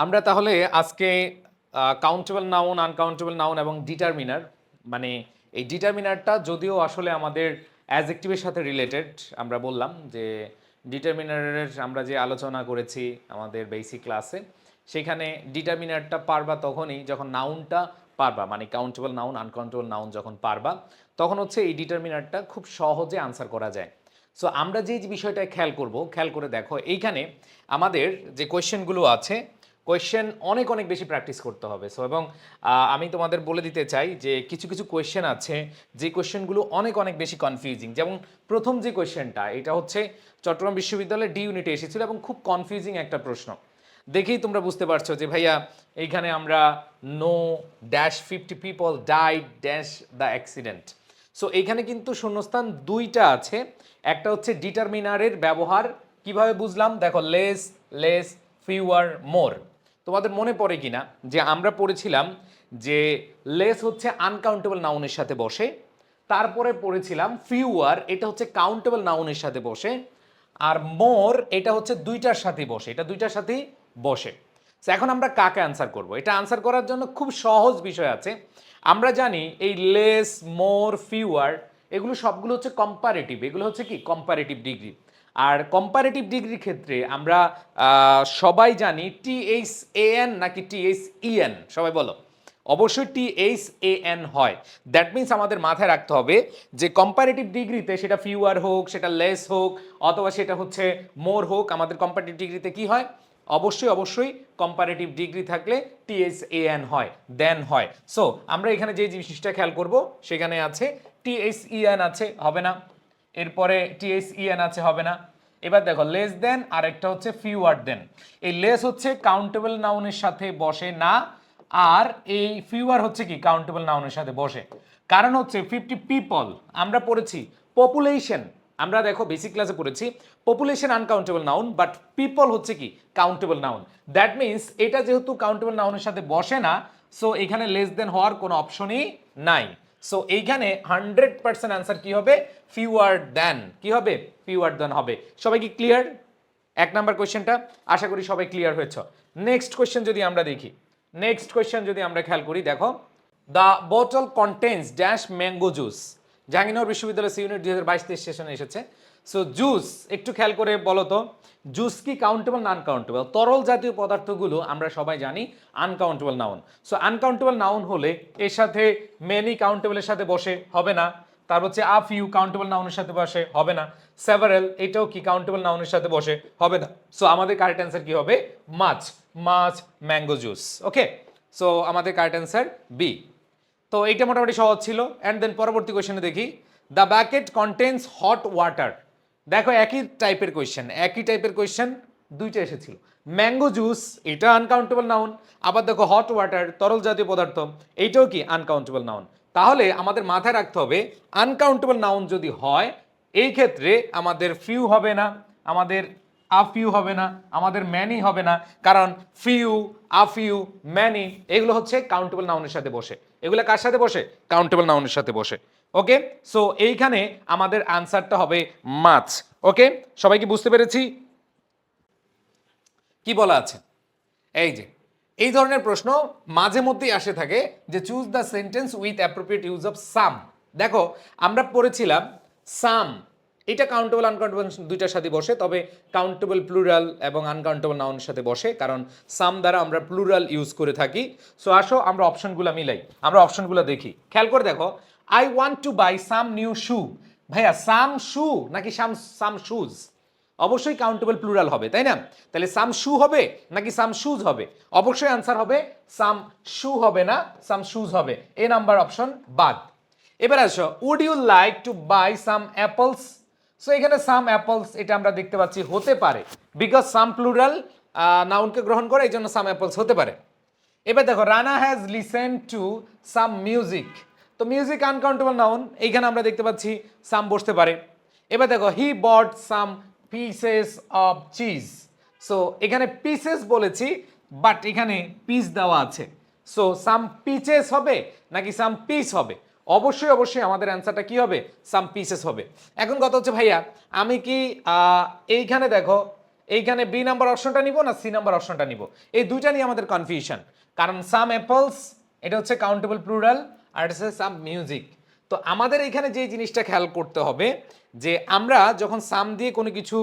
আমরা তাহলে আজকে কাউন্টেবল নাউন, আনকাউন্টেবল নাউন এবং ডিটারমিনার, মানে এই ডিটারমিনারটা যদিও আসলে আমাদের অ্যাডজেক্টিভের সাথে রিলেটেড, আমরা বললাম যে ডিটারমিনারের আমরা যে আলোচনা করেছি আমাদের বেসিক ক্লাসে, সেখানে ডিটারমিনারটা পারবা তখনই যখন নাউনটা পারবা, মানে কাউন্টেবল নাউন, আনকাউন্টেবল নাউন যখন পারবা, তখন হচ্ছে এই ডিটারমিনারটা খুব সহজে আনসার করা যায়। সো আমরা যে বিষয়টা খেয়াল করব, খেয়াল করে দেখো এইখানে আমাদের যে কোয়েশ্চেনগুলো আছে, কোয়েশ্চেন অনেক অনেক বেশি প্র্যাকটিস করতে হবে। সো এবং আমি তোমাদের বলে দিতে চাই যে কিছু কিছু কোয়েশ্চেন আছে যে কোয়েশ্চেনগুলো অনেক অনেক বেশি কনফিউজিং। যেমন প্রথম যে কোয়েশ্চেনটা, এটা হচ্ছে চট্টগ্রাম বিশ্ববিদ্যালয়ের ডি ইউনিটে এসেছিল এবং খুব কনফিউজিং একটা প্রশ্ন। দেখেই তোমরা বুঝতে পারছো যে ভাইয়া এইখানে আমরা no dash 50 people died dash the accident. So এইখানে কিন্তু শূন্যস্থান দুইটা আছে। একটা হচ্ছে ডিটারমিনারের ব্যবহার কিভাবে বুঝলাম, দেখো লেস, লেস, ফিউয়ার, মোর। তোমাদের মনে পড়ে কিনা যে আমরা পড়েছিলাম যে লেস হচ্ছে আনকাউন্টেবল নাউনের সাথে বসে, তারপরে পড়েছিলাম ফিউয়ার, এটা হচ্ছে কাউন্টেবল নাউনের সাথে বসে, আর মোর এটা হচ্ছে দুইটার সাথে বসে, এটা দুইটার সাথেই বসে। তো এখন আমরা কাকে আনসার করব? এটা আনসার করার জন্য খুব সহজ বিষয় আছে। আমরা জানি এই লেস, মোর, ফিউয়ার এগুলো সবগুলো হচ্ছে কম্পারেটিভ, এগুলো হচ্ছে কি কম্পারেটিভ ডিগ্রি। আর কম্পারেটিভ ডিগ্রির ক্ষেত্রে আমরা সবাই জানি THAN নাকি THEN, সবাই বলো। অবশ্যই THAN হয়। দ্যাট মিন্স আমাদের মাথায় রাখতে হবে যে কম্পারেটিভ ডিগ্রিতে সেটা ফিউয়ার হোক, সেটা লেস হোক, অথবা সেটা হচ্ছে মোর হোক, আমাদের কম্পারেটিভ ডিগ্রিতে কি হয়? অবশ্যই অবশ্যই কম্পারেটিভ ডিগ্রি থাকলে THAN হয়, দেন হয়। সো আমরা এখানে যে জিনিসটা খেয়াল করব, সেখানে আছে THEN আছে, হবে না। এরপরে THEN আছে, হবে না। এবার দেখো লেস দেন, আর একটা হচ্ছে ফিউয়ার দেন। এই লেস হচ্ছে কাউন্টেবল নাউনের সাথে বসে না, আর এই ফিউয়ার হচ্ছে কি কাউন্টেবল নাউনের সাথে বসে। কারণ হচ্ছে 50 পিপল আমরা পড়েছি পপুলেশন, আমরা দেখো বেসিক ক্লাসে পড়েছি population uncountable noun, but people হচ্ছে কি কাউন্টেবল নাউন। দ্যাট মিন্স এটা যেহেতু কাউন্টেবল নাউনের সাথে বসে না, সো এখানে লেস দেন হওয়ার কোনো অপশনই নাই। সো এইখানে 100% অ্যান্সার কি হবে? ফিউয়ার দেন। কি হবে? ফিউয়ার দেন হবে। সবাই কি ক্লিয়ার? এক নাম্বার কোয়েশ্চেনটা আশা করি সবাই ক্লিয়ার হয়েছ। নেক্সট কোয়েশ্চেন যদি আমরা দেখি, নেক্সট কোয়েশ্চেন যদি আমরা খেয়াল করি, দেখো দ্য বোতল contains dash mango juice. Jahangirnagar বিশ্ববিদ্যালয় সি ইউনিট 2022-23 সেশনে এসেছে। সো জুস একটু খেয়াল করে বলো তো, জুস কি কাউন্টেবল না আনকাউন্টেবল? তরল জাতীয় পদার্থগুলো আমরা সবাই জানি uncountable noun. So uncountable noun হলে এর সাথে মেনি কাউন্টেবলের সাথে বসে, হবে না। তার হচ্ছে আ ফিউ কাউন্টেবল নাউনের সাথে বসে, হবে না। সেভারেল এটাও কি কাউন্টেবল নাউনের সাথে বসে, হবে না। সো আমাদের কারেক্ট অ্যান্সার কি হবে? মাছ, মাছ ম্যাঙ্গো জুস। ওকে, সো আমাদের কারেক্ট অ্যান্সার বি। তো এইটা মোটামুটি সহজ ছিল। অ্যান্ড দেন পরবর্তী কোয়েশ্চেনে দেখি, the bracket contains hot water. দেখো একই টাইপের কোয়েশ্চেন, একই টাইপের কোয়েশ্চেন দুইটা এসেছিল। ম্যাঙ্গো জুস এটা আনকাউন্টেবল নাউন, আবার দেখো হট ওয়াটার তরল জাতীয় পদার্থ, এইটাও কি আনকাউন্টেবল নাউন। তাহলে আমাদের মাথায় রাখতে হবে আনকাউন্টেবল নাউন যদি হয়, এই ক্ষেত্রে আমাদের ফিউ হবে না, আমাদের আফিউ হবে না, আমাদের ম্যানি হবে না, কারণ ফিউ, আফিউ, ম্যানি এগুলো হচ্ছে কাউন্টেবল নাউনের সাথে বসে। এগুলো কার সাথে বসে? কাউন্টেবল নাউনের সাথে বসে। ওকে, সো এইখানে আমাদের আনসারটা হবে মাছ। ওকে, সবাই কি বুঝতে পেরেছি? কি বলা আছে? এই যে এই ধরনের প্রশ্ন মাঝে মধ্যেই আসে থাকে যে choose the sentence with appropriate use of some. দেখো আমরা পড়েছিলাম সাম, এটা কাউন্টেবল আনকাউন্টেবল দুইটার সাথে বসে, তবে কাউন্টেবল প্লুরাল এবং আনকাউন্টেবল নাউনের সাথে বসে, কারণ সাম দ্বারা আমরা প্লুরাল ইউজ করে থাকি। সো আসো আমরা অপশনগুলো মিলাই, আমরা অপশনগুলো দেখি। খেয়াল করে দেখো, I want to buy some new shoe. ভাইয়া সাম শু নাকি সাম সাম শুজ? অবশ্যই কাউন্টেবল প্লুরাল হবে, তাই না? তাহলে সাম শু হবে নাকি সাম শুজ হবে? অবশ্যই আনসার হবে সাম শু, হবে না সাম শুজ হবে। এ নাম্বার অপশন বাদ। এবার আসো, would you like to buy some apples. So এখানে সাম অ্যাপলস এটা আমরা দেখতে পাচ্ছি হতে পারে, বিকজ সাম প্লুরাল নাউনকে গ্রহণ করে, এই জন্য সাম অ্যাপলস হতে পারে। এবার দেখো, Rana has listen to some music. তো মিউজিক আনকাউন্টেবল নাউন, এইখানে আমরা দেখতে পাচ্ছি সাম বসতে পারে। এবার দেখো, হি বট সাম পিসেস অফ চিজ। সো এখানে পিসেস বলেছি, বাট এখানে পিস দেওয়া আছে। সো সাম পিচেস হবে নাকি সাম পিস হবে? অবশ্যই অবশ্যই আমাদের অ্যান্সারটা কি হবে? সাম পিসেস হবে। এখন কথা হচ্ছে ভাইয়া, আমি কি এইখানে দেখো এইখানে বি নাম্বার অপশনটা নিব না সি নাম্বার অপশনটা নিব, এই দুইটা নিয়ে আমাদের কনফিউশন। কারণ সাম অ্যাপলস এটা হচ্ছে কাউন্টেবল প্লুরাল, আর এটা হচ্ছে সাম মিউজিক। তো আমাদের এখানে যে জিনিসটা খেয়াল করতে হবে যে আমরা যখন সাম দিয়ে কোনো কিছু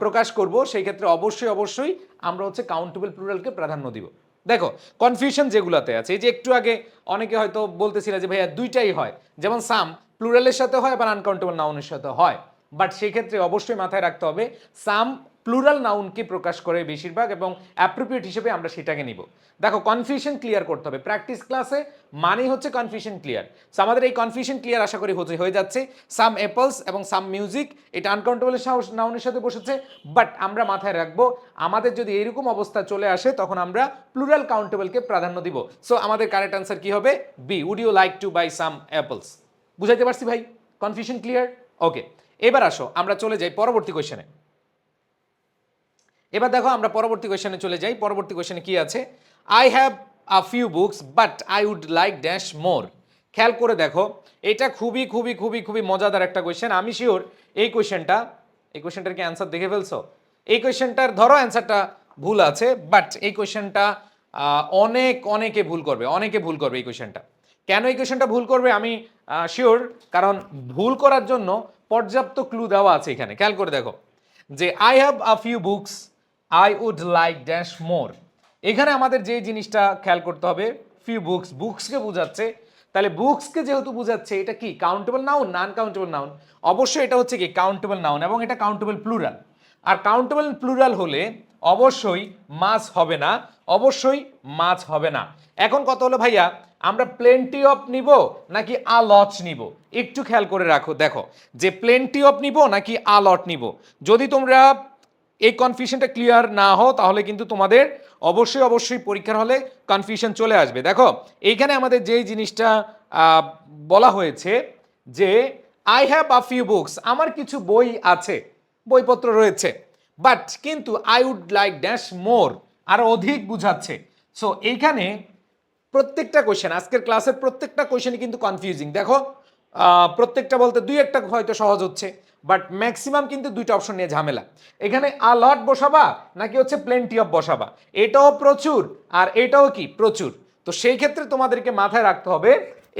প্রকাশ করব সেই ক্ষেত্রে অবশ্যই অবশ্যই আমরা হচ্ছে কাউন্টেবল প্লুরালকে প্রাধান্য দিব। দেখো কনফিউশন যেগুলোতে আছে, এই যে একটু আগে অনেকে হয়তো বলতেছিল যে ভাইয়া দুইটাই হয়, যেমন সাম প্লুরালের সাথে হয় আবার আনকাউন্টেবল নাউনের সাথে হয়, বাট সেই ক্ষেত্রে অবশ্যই মাথায় রাখতে হবে সাম প্লুরাল নাউনকে প্রকাশ করে বেশিরভাগ, এবং অ্যাপ্রোপ্রিয়েট হিসেবে আমরা সেটাকে নিব। দেখো কনফিউশন ক্লিয়ার করতে হবে, প্র্যাকটিস ক্লাসে মানেই হচ্ছে কনফিউশন ক্লিয়ার। সো আমাদের এই কনফিউশন ক্লিয়ার আশা করি হয়ে যাচ্ছে। সাম অ্যাপলস এবং সাম মিউজিক এটা আনকাউন্টেবল নাউনের সাথে বসেছে, বাট আমরা মাথায় রাখবো আমাদের যদি এরকম অবস্থা চলে আসে তখন আমরা প্লুরাল কাউন্টেবলকে প্রাধান্য দিব। সো আমাদের কারেক্ট আনসার কি হবে? B, would you like to buy some apples. বুঝাইতে পারছি ভাই? Confusion clear? ওকে, এবার আসো আমরা চলে যাই পরবর্তী কোয়েশ্চেনে। এবার দেখো আমরা পরবর্তী কোয়েশ্চেনে চলে যাই। পরবর্তী কোয়েশ্চেনে কি আছে? I have a few books but I would like dash more. খেয়াল করে দেখো, এটা খুবই খুবই খুবই খুবই মজাদার একটা কোয়েশ্চেন। আমি শিওর এই কোয়েশ্চেনটার কি অ্যান্সার দেখে ফেলছো? এই কোয়েশ্চেনটার ধরো অ্যান্সারটা ভুল আছে, বাট এই কোয়েশ্চেনটা অনেকে ভুল করবে এই কোয়েশ্চেনটা। কেন এই কোয়েশ্চেনটা ভুল করবে আমি শিওর, কারণ ভুল করার জন্য পর্যাপ্ত ক্লু দেওয়া আছে এখানে। খেয়াল করে দেখো যে I have a few books I would like dash more. এখানে আমাদের যে জিনিসটা খেয়াল করতে হবে, ফিউ বুকসকে বোঝাচ্ছে, তাহলে বুকসকে যেহেতু বোঝাচ্ছে এটা কি কাউন্টেবল নাউন না আনকাউন্টেবল নাউন? অবশ্যই এটা হচ্ছে কি কাউন্টেবল নাউন, এবং এটা কাউন্টেবল প্লুরাল। আর কাউন্টেবল প্লুরাল হলে অবশ্যই মাছ হবে না, অবশ্যই মাছ হবে না। এখন কত হলো ভাইয়া, আমরা প্লেন্টি অফ নিব নাকি আ লট নিব? একটু খেয়াল করে রাখো, দেখো যে প্লেন্টি অফ নিব নাকি আ লট নিব। যদি তোমরা এই কনফিউশনটা ক্লিয়ার না হও তাহলে কিন্তু তোমাদের অবশ্যই অবশ্যই পরীক্ষার হলে কনফিউশন চলে আসবে। দেখো এইখানে আমাদের যেই জিনিসটা বলা হয়েছে যে I have a few books, আমার কিছু বই আছে, বইপত্র রয়েছে, বাট কিন্তু I would like dash more, আরো অধিক বুঝাচ্ছে। সো এইখানে প্রত্যেকটা কোয়েশ্চেন, আজকের ক্লাসের প্রত্যেকটা কোয়েশ্চেনই কিন্তু কনফিউজিং। দেখো প্রত্যেকটা বলতে দুই একটা হয়তো সহজ হচ্ছে, বাট ম্যাক্সিমাম কিন্তু দুইটা অপশন নিয়ে ঝামেলা। এখানে আ লট বসাবা নাকি হচ্ছে প্লেন্টি অফ বসাবা, এটাও প্রচুর আর এটাও কি প্রচুর। তো সেই ক্ষেত্রে তোমাদেরকে মাথায় রাখতে হবে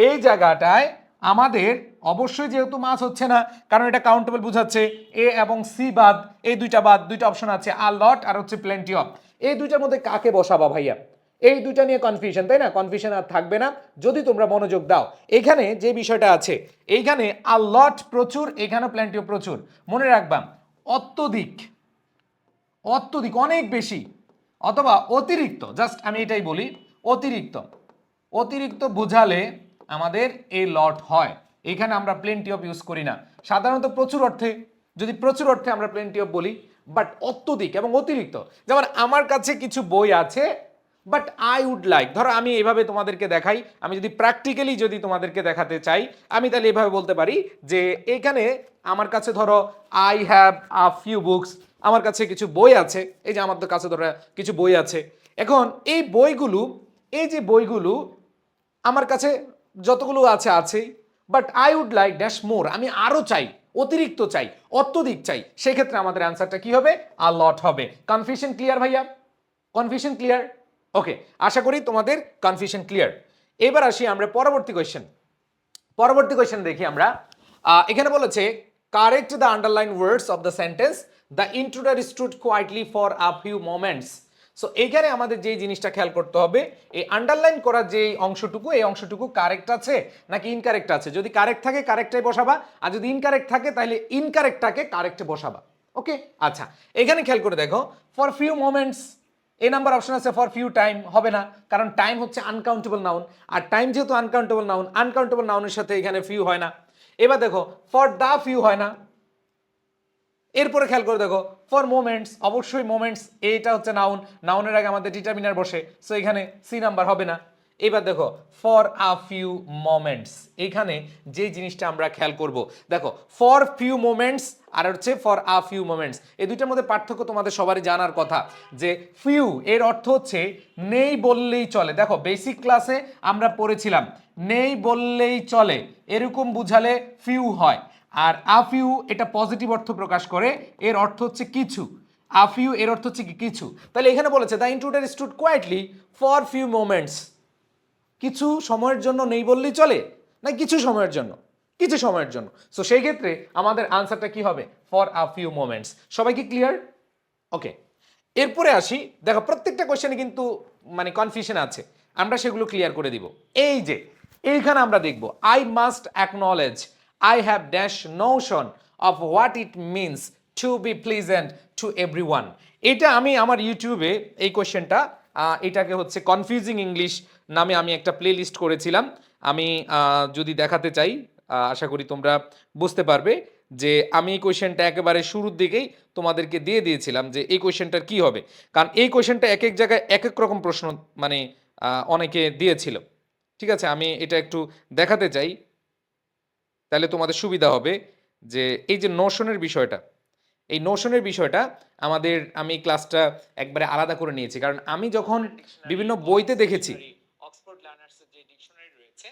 এই জায়গাটায় আমাদের অবশ্যই যেহেতু মাছ হচ্ছে না, কারণ এটা কাউন্টেবল বুঝাচ্ছে, এ এবং সি বাদ, এই দুইটা বাদ, দুইটা অপশন আছে আ লট আর হচ্ছে প্লেন্টি অফ। এই দুইটার মধ্যে কাকে বসাবা ভাইয়া? এই দুইটা নিয়ে কনফিউশন, তাই না? কনফিউশন আর থাকবে না যদি তোমরা মনোযোগ দাও। এখানে যে বিষয়টা আছে, এইখানে আ লট প্রচুর, এখানে প্ল্যান্টি অফ প্রচুর। মনে রাখবা অত্যধিক, অত্যধিক অনেক বেশি অথবা অতিরিক্ত, জাস্ট আমি এটাই বলি অতিরিক্ত, অতিরিক্ত বোঝালে আমাদের এই লট হয়। এখানে আমরা প্লেন্টি অফ ইউজ করি না সাধারণত। প্রচুর অর্থে, যদি প্রচুর অর্থে আমরা প্লেন্টি অফ বলি, বাট অত্যধিক এবং অতিরিক্ত, যেমন আমার কাছে কিছু বই আছে বাট আই উড লাইক, ধরো আমি এভাবে তোমাদেরকে দেখাই, আমি যদি প্র্যাকটিক্যালি যদি তোমাদেরকে দেখাতে চাই আমি তাহলে এভাবে বলতে পারি যে এখানে আমার কাছে ধরো I have a few books, আমার কাছে কিছু বই আছে, এই যে আমার কাছে ধরো কিছু বই আছে। এখন এই বইগুলো, এই যে বইগুলো আমার কাছে যতগুলো আছে আছেই, but I would like dash more, আমি আরো চাই, অতিরিক্ত চাই, অত্যধিক চাই। সেক্ষেত্রে আমাদের অ্যান্সারটা কি হবে? আ লট হবে। কনফিউশন ক্লিয়ার ভাইয়া? Confusion clear? ওকে, আশা করি তোমাদের কনফিউশন ক্লিয়ার। এবার আসি আমরা পরবর্তী কোয়েশ্চেন। পরবর্তী কোয়েশ্চেন দেখি আমরা। এখানে বলেছে correct the underline words of the sentence the intruder stood quietly for a few moments. So এইখানে আমাদের যেই জিনিসটা খেয়াল করতে হবে, এই আন্ডারলাইন করার যে অংশটুকু, এই অংশটুকু কারেক্ট আছে নাকি ইনকারেক্ট আছে। যদি কারেক্ট থাকে কারেক্টটাই বসাবা, আর যদি ইনকারেক্ট থাকে তাহলে ইনকারেক্টটাকে কারেক্টে বসাবা। ওকে, আচ্ছা এখানে খেয়াল করে দেখো ফর ফিউ মোমেন্টস, এই নাম্বার অপশন আছে ফর ফিউ টাইম, হবে না, কারণ টাইম হচ্ছে আনকাউন্টেবল নাউন, আর টাইম যেহেতু আনকাউন্টেবল নাউন, আনকাউন্টেবল নাউনের সাথে এখানে ফিউ হয় না। এবার দেখো ফর দা ফিউ হয় না। এরপরে খেয়াল করে দেখো ফর মোমেন্টস, অবশ্যই মোমেন্টস এইটা হচ্ছে নাউন, নাউনের আগে আমাদের ডিটারমিনার বসে, সো এখানে সি নাম্বার হবে না। এবার দেখো ফর আ ফিউ মোমেন্টস, এখানে যে জিনিসটা আমরা খেয়াল করব, দেখো ফর ফিউ মোমেন্টস আর হচ্ছে ফর আ ফিউ মোমেন্টস, এই দুইটার মধ্যে পার্থক্য তোমাদের সবারই জানার কথা, যে ফিউ এর অর্থ হচ্ছে নেই বললেই চলে। দেখো বেসিক ক্লাসে আমরা পড়েছিলাম নেই বললেই চলে, এরকম বুঝালে ফিউ হয়। আর আ ফিউ এটা পজিটিভ অর্থ প্রকাশ করে, এর অর্থ হচ্ছে কিছু। আ ফিউ এর অর্থ হচ্ছে কি কিছু, তাহলে এখানে বলেছে the intruder stood quietly for few moments, কিছু সময়ের জন্য নেই বললেই চলে, না কিছু সময়ের জন্য, কিছু সময়ের জন্য। সো সেই ক্ষেত্রে আমাদের আনসারটা কি হবে, ফর আ ফিউ মোমেন্টস। সবাই কি ক্লিয়ার? ওকে, এরপরে আসি, দেখো প্রত্যেকটা কোয়েশ্চেনে কিন্তু মানে কনফিউশন আছে, আমরা সেগুলো ক্লিয়ার করে দিব। এই যে এইখানে আমরা দেখব I must acknowledge I have dash notion of what it means to be pleasant to everyone. এটা আমি আমার ইউটিউবে এই কোয়েশ্চেনটা এটাকে হচ্ছে কনফিউজিং ইংলিশ নামে আমি একটা প্লে লিস্ট করেছিলাম। আমি যদি দেখাতে চাই, আশা করি তোমরা বুঝতে পারবে যে আমি এই কোয়েশ্চেনটা একেবারে শুরুর দিকেই তোমাদেরকে দিয়ে দিয়েছিলাম যে এই কোয়েশ্চেনটার কি হবে, কারণ এই কোয়েশ্চেনটা এক এক জায়গায় এক এক রকম প্রশ্ন মানে অনেকে দিয়েছিল। ঠিক আছে, আমি এটা একটু দেখাতে চাই, তাহলে তোমাদের সুবিধা হবে যে এই যে নোশনের বিষয়টা, এই নোশনের বিষয়টা আমাদের, আমি এই ক্লাসটা একবারে আলাদা করে নিয়েছি, কারণ আমি যখন বিভিন্ন বইতে দেখেছি অক্সফোর্ড লার্নার্সের যে ডিকশনারি রয়েছে,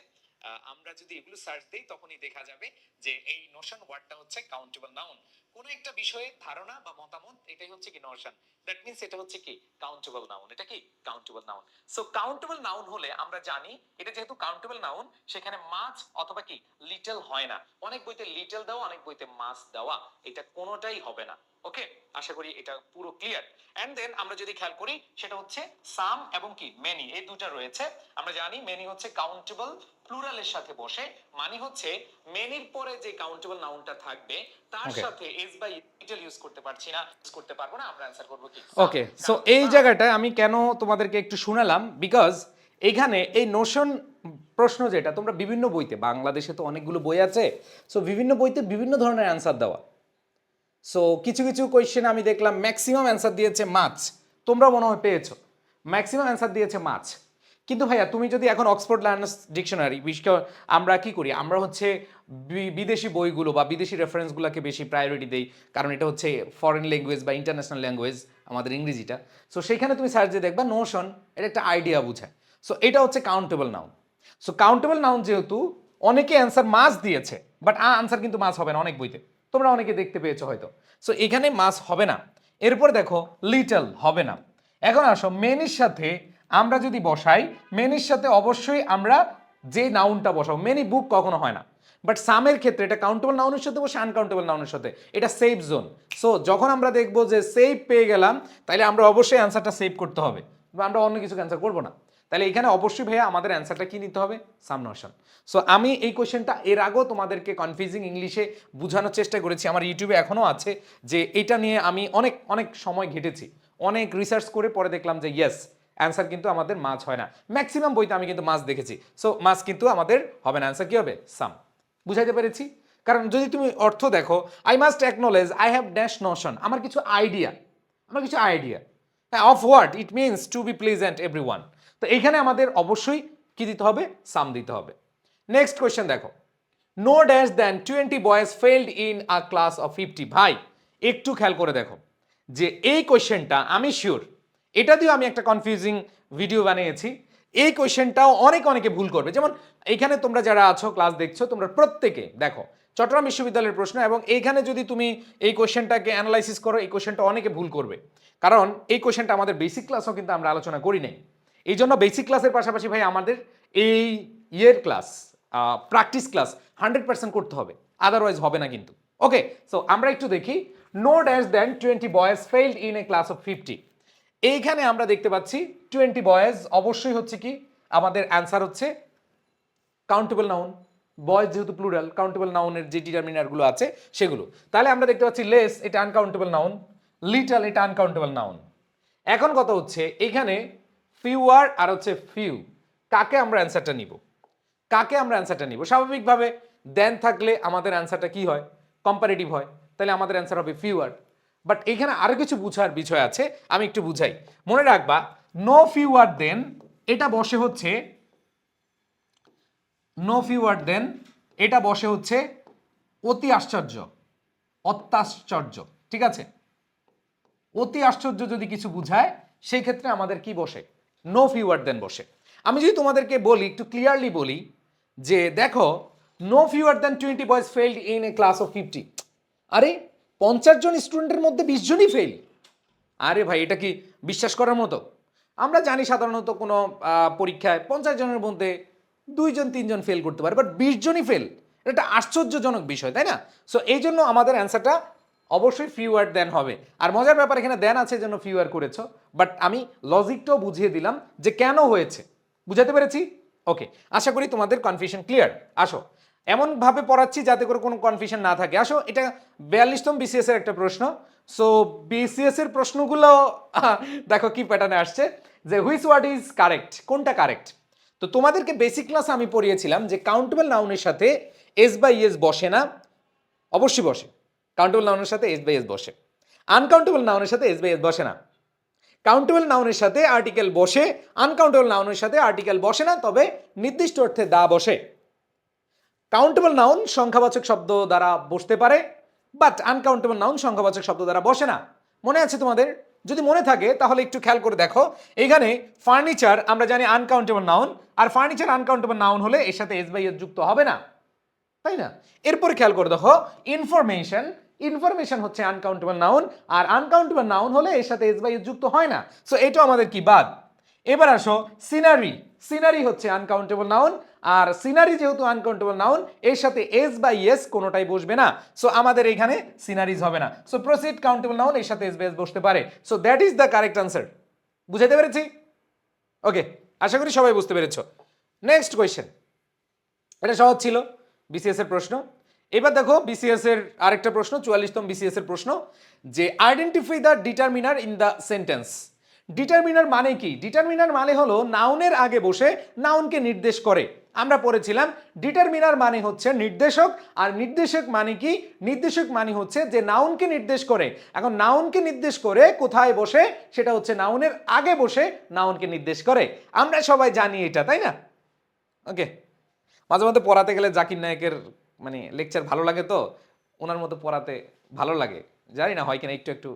আমরা যদি এগুলো সার্চ দেই তখনই দেখা যাবে যে এই নোশন ওয়ার্ডটা হচ্ছে কাউন্টেবল নাউন। কোন একটা বিষয়ে ধারণা বা মতামত, এটাই হচ্ছে কি নোশন, দ্যাট মিন্স এটা হচ্ছে কি কাউন্টেবল নাউন। এটা কি countable noun. So countable noun হলে আমরা জানি এটা যেহেতু কাউন্টেবল নাউন, সেখানে মাছ অথবা কি লিটল হয় না। অনেক বইতে লিটল দেওয়া, অনেক বইতে মাছ দেওয়া, এটা কোনোটাই হবে না। ওকে, আশা করি এটা পুরো ক্লিয়ার। এন্ড দেন আমরা যদি খেয়াল করি সেটা হচ্ছে সাম এবং কি মেনি, এই দুটো রয়েছে। আমরা জানি মেনি হচ্ছে কাউন্টেবল প্লুরালের সাথে বসে, মানে হচ্ছে মেনির পরে যে কাউন্টেবল নাউনটা থাকবে তার সাথে এস বাই লিটল ইউজ করতে পারছি না, ইউজ করতে পারবো না, আমরা অ্যানসার করব কি। ওকে, সো এই জায়গাটায় আমি কেন তোমাদেরকে একটু শোনালাম, বিকজ এইখানে এই নোশন প্রশ্ন যেটা তোমরা বিভিন্ন বইতে, বাংলাদেশে তো অনেকগুলো বই আছে, সো বিভিন্ন বইতে বিভিন্ন ধরনের অ্যান্সার দেওয়া। সো কিছু কিছু কোয়েশ্চেন আমি দেখলাম ম্যাক্সিমাম অ্যান্সার দিয়েছে মাছ, তোমরা মনে হয় পেয়েছো, ম্যাক্সিমাম অ্যান্সার দিয়েছে মাছ। কিন্তু ভাইয়া তুমি যদি এখন অক্সফোর্ড লার্নার্স ডিকশনারি, বিশেষ করে আমরা কি করি, আমরা হচ্ছে বিদেশি বইগুলো বা বিদেশি রেফারেন্সগুলোকে বেশি প্রায়োরিটি দেই, কারণ এটা হচ্ছে ফরেন ল্যাঙ্গুয়েজ বা ইন্টারন্যাশনাল ল্যাঙ্গুয়েজ আমাদের ইংরেজিটা। সো সেখানে তুমি সার্চ দিয়ে দেখবা নোশন, এটা একটা আইডিয়া বোঝায়। সো এটা হচ্ছে countable noun. So countable noun যেহেতু অনেকে অ্যান্সার মাছ দিয়েছে, বাট আনসার কিন্তু মাছ হবে না অনেক বইতে, তোমরা অনেকে দেখতে পেয়েছো হয়তো। সো এখানে মাছ হবে না। এরপর দেখো লিটল হবে না। এখন আসো মেনির সাথে আমরা যদি বসাই, মেনির সাথে অবশ্যই আমরা যে নাউনটা বসাবো, মেনি বুক কখনো হয় না, বাট সামের ক্ষেত্রে এটা কাউন্টেবল নাউনের সাথে বসে, আনকাউন্টেবল নাউনের সাথে, এটা সেফ জোন। সো যখন আমরা দেখবো যে সেভ পেয়ে গেলাম, তাহলে আমরা অবশ্যই অ্যান্সারটা সেভ করতে হবে, আমরা অন্য কিছু অ্যান্সার করবো না। তাহলে এখানে অবশ্যই ভাইয়া আমাদের অ্যান্সারটা কি নিতে হবে, সাম নোশন। সো আমি এই কোয়েশ্চেনটা এর আগেও তোমাদেরকে কনফিউজিং ইংলিশে বোঝানোর চেষ্টা করেছি, আমার ইউটিউবে এখনও আছে, যে এটা নিয়ে আমি অনেক অনেক সময় ঘেটেছি, অনেক রিসার্চ করে পরে দেখলাম যে ইয়েস অ্যান্সার কিন্তু আমাদের মাছ হয় না। ম্যাক্সিমাম বইতে আমি কিন্তু মাছ দেখেছি, সো মাছ কিন্তু আমাদের হবে না, অ্যান্সার কি হবে, সাম। বুঝাইতে পেরেছি? কারণ যদি তুমি অর্থ দেখো, I must acknowledge I have dash notion, আমার কিছু আইডিয়া, আমার কিছু idea of what it means to be pleasant everyone. তো এইখানে আমাদের অবশ্যই কি দিতে হবে, সাম দিতে হবে। নেক্সট কোয়েশ্চেন দেখো, no dash than 20 boys failed in a class of 50। ভাই একটু খেয়াল করে দেখো যে এই কোয়েশ্চেনটা আমি শিওর, এটা দিয়েও আমি একটা কনফিউজিং ভিডিও বানিয়েছি, এই কোয়েশ্চেনটাও অনেকে ভুল করবে। যেমন এইখানে তোমরা যারা আছো ক্লাস দেখছো, তোমরা প্রত্যেকে দেখো চট্টগ্রাম বিশ্ববিদ্যালয়ের প্রশ্ন, এবং এইখানে যদি তুমি এই কোয়েশ্চেনটাকে অ্যানালাইসিস করো, এই কোয়েশ্চেনটা অনেকে ভুল করবে, কারণ এই কোয়েশ্চেনটা আমাদের বেসিক ক্লাসও কিন্তু আমরা আলোচনা করি নাই। এই জন্য বেসিক ক্লাসের পাশাপাশি ভাই আমাদের এই ইয়ের ক্লাস, প্র্যাকটিস ক্লাস 100% করতে হবে, আদারওয়াইজ হবে না কিন্তু। ওকে, সো আমরা একটু দেখি, no dash than 20 boys failed in a class of 50। এইখানে আমরা দেখতে পাচ্ছি 20 বয়েজ অবশ্যই হচ্ছে কি আমাদের অ্যান্সার হচ্ছে কাউন্টেবল নাউন, বয়েজ যেহেতু প্লুরাল, কাউন্টেবল নাউনের যে ডিটারমিনারগুলো আছে সেগুলো। তাহলে আমরা দেখতে পাচ্ছি লেস, এটা আনকাউন্টেবল নাউন, লিটল এটা আনকাউন্টেবল নাউন। এখন কথা হচ্ছে এখানে ফিউয়ার আর হচ্ছে ফিউ, কাকে আমরা অ্যান্সারটা নিব, কাকে আমরা অ্যান্সারটা নিব? স্বাভাবিকভাবে দেন থাকলে আমাদের অ্যান্সারটা কি হয়, কম্পারেটিভ হয়, তাহলে আমাদের অ্যান্সার হবে ফিউয়ার। বাট এখানে আরো কিছু বুঝার বিষয় আছে, আমি একটু বুঝাই। মনে রাখবা নো ফিউয়ার দেন, এটা বসে হচ্ছে নো ফিউয়ার দেন, এটা বসে হচ্ছে অতি আশ্চর্য, অত্যাশ্চর্য, ঠিক আছে? অতি আশ্চর্য যদি কিছু বুঝায় সেই ক্ষেত্রে আমাদের কি বসে, নো ফিউয়ার দেন বসে। আমি যদি তোমাদেরকে বলি, একটু ক্লিয়ারলি বলি যে দেখো no fewer than 20 boys failed in a class of 50, আরে 50 জন স্টুডেন্টের মধ্যে 20 জনই ফেল, আরে ভাই এটা কি বিশ্বাস করার মতো? আমরা জানি সাধারণত কোনো পরীক্ষায় 50 জনের মধ্যে 2 জন 3 জন ফেল করতে পারে, বাট 20 জনই ফেল। এটা একটা আশ্চর্যজনক বিষয়, তাই না? সো এই জন্য আমাদের অ্যান্সারটা অবশ্যই ফিউয়ার দেন হবে। আর মজার ব্যাপার এখানে দেন আছে জন্য ফিউয়ার করেছো, বাট আমি লজিকটাও বুঝিয়ে দিলাম যে কেন হয়েছে। বুঝাতে পেরেছি? ওকে, আশা করি তোমাদের কনফিউশন ক্লিয়ার। আসো, এমনভাবে পড়াচ্ছি যাতে করে কোনো কনফিউশন না থাকে। আসো, এটা 42তম বিসিএস এর একটা প্রশ্ন। সো বিসিএস এর প্রশ্নগুলো দেখো কি প্যাটার্নে আসছে, যে হুইচ ওয়ার্ড ইজ কারেক্ট, কোনটা কারেক্ট। তো তোমাদেরকে বেসিক ক্লাসে আমি পড়িয়েছিলাম যে কাউন্টেবল নাউনের সাথে এস বাই এস বসে না, অবশ্যই বসে। কাউন্টেবল নাউনের সাথে এস বাই এস বসে। আনকাউন্টেবল নাউনের সাথে এস বাই এস বসে না। কাউন্টেবল নাউনের সাথে আর্টিকেল বসে, আনকাউন্টেবল নাউনের সাথে আর্টিকেল বসে না, তবে নির্দিষ্ট অর্থে দা বসে। কাউন্টেবল নাউন সংখ্যাবাচক শব্দ দ্বারা বসতে পারে, বাট আনকাউন্টেবল নাউন সংখ্যাবাচক শব্দ দ্বারা বসে না। মনে আছে তোমাদের? যদি মনে থাকে তাহলে একটু খেয়াল করে দেখো, এখানে ফার্নিচার আমরা জানি আনকাউন্টেবল নাউন, আর ফার্নিচার আনকাউন্টেবল নাউন হলে এর সাথে এস বাই এস যুক্ত হবে না, তাই না? এরপর খেয়াল করে দেখো ইনফরমেশন, ইনফরমেশন হচ্ছে আনকাউন্টেবল নাউন, আর আনকাউন্টেবল নাউন হলে এর সাথে এস বাই এস যুক্ত হয় না। সো এটা আমাদের কি বাদ। এবার আসো সিনারি, সিনারি হচ্ছে আনকাউন্টেবল নাউন, আর সিনারি যেহেতু আনকাউন্টেবল নাউন এর সাথে এস বাই এস কোনোটাই বসবে না। সো আমাদের এখানে সিনারিজ হবে না। সো প্রসিড কাউন্টেবল নাউন এর সাথে এস বাই এস বসতে পারে। So that is the correct answer. বুঝাতে পেরেছি? ওকে, আশা করি সবাই বুঝতে পেরেছো। নেক্সট কোয়েশ্চেন, এটা সহজ ছিল বিসিএস এর প্রশ্ন। এবার দেখো বিসিএস এর আরেকটা প্রশ্ন, 44তম বিসিএস এর প্রশ্ন, যে identify the determiner in the sentence. Determiner মানে কি? ডিটারমিনার মানে হলো নাউনের আগে বসে নাউনকে নির্দেশ করে। আমরা পড়েছিলাম ডিটারমিনার মানে হচ্ছে নির্দেশক, আর নির্দেশক মানে কি? নির্দেশক মানে হচ্ছে যে নাউনকে নির্দেশ করে। এখন নাউনকে নির্দেশ করে কোথায় বসে? সেটা হচ্ছে নাউনের আগে বসে নাউনকে নির্দেশ করে। আমরা সবাই জানি এটা, তাই না? ওকে, মাঝে মধ্যে পড়াতে গেলে জাকির নায়কের মানে লেকচার ভালো লাগে, তো ওনার মতো পড়াতে ভালো লাগে। জানি না হয় কিনা, একটু একটু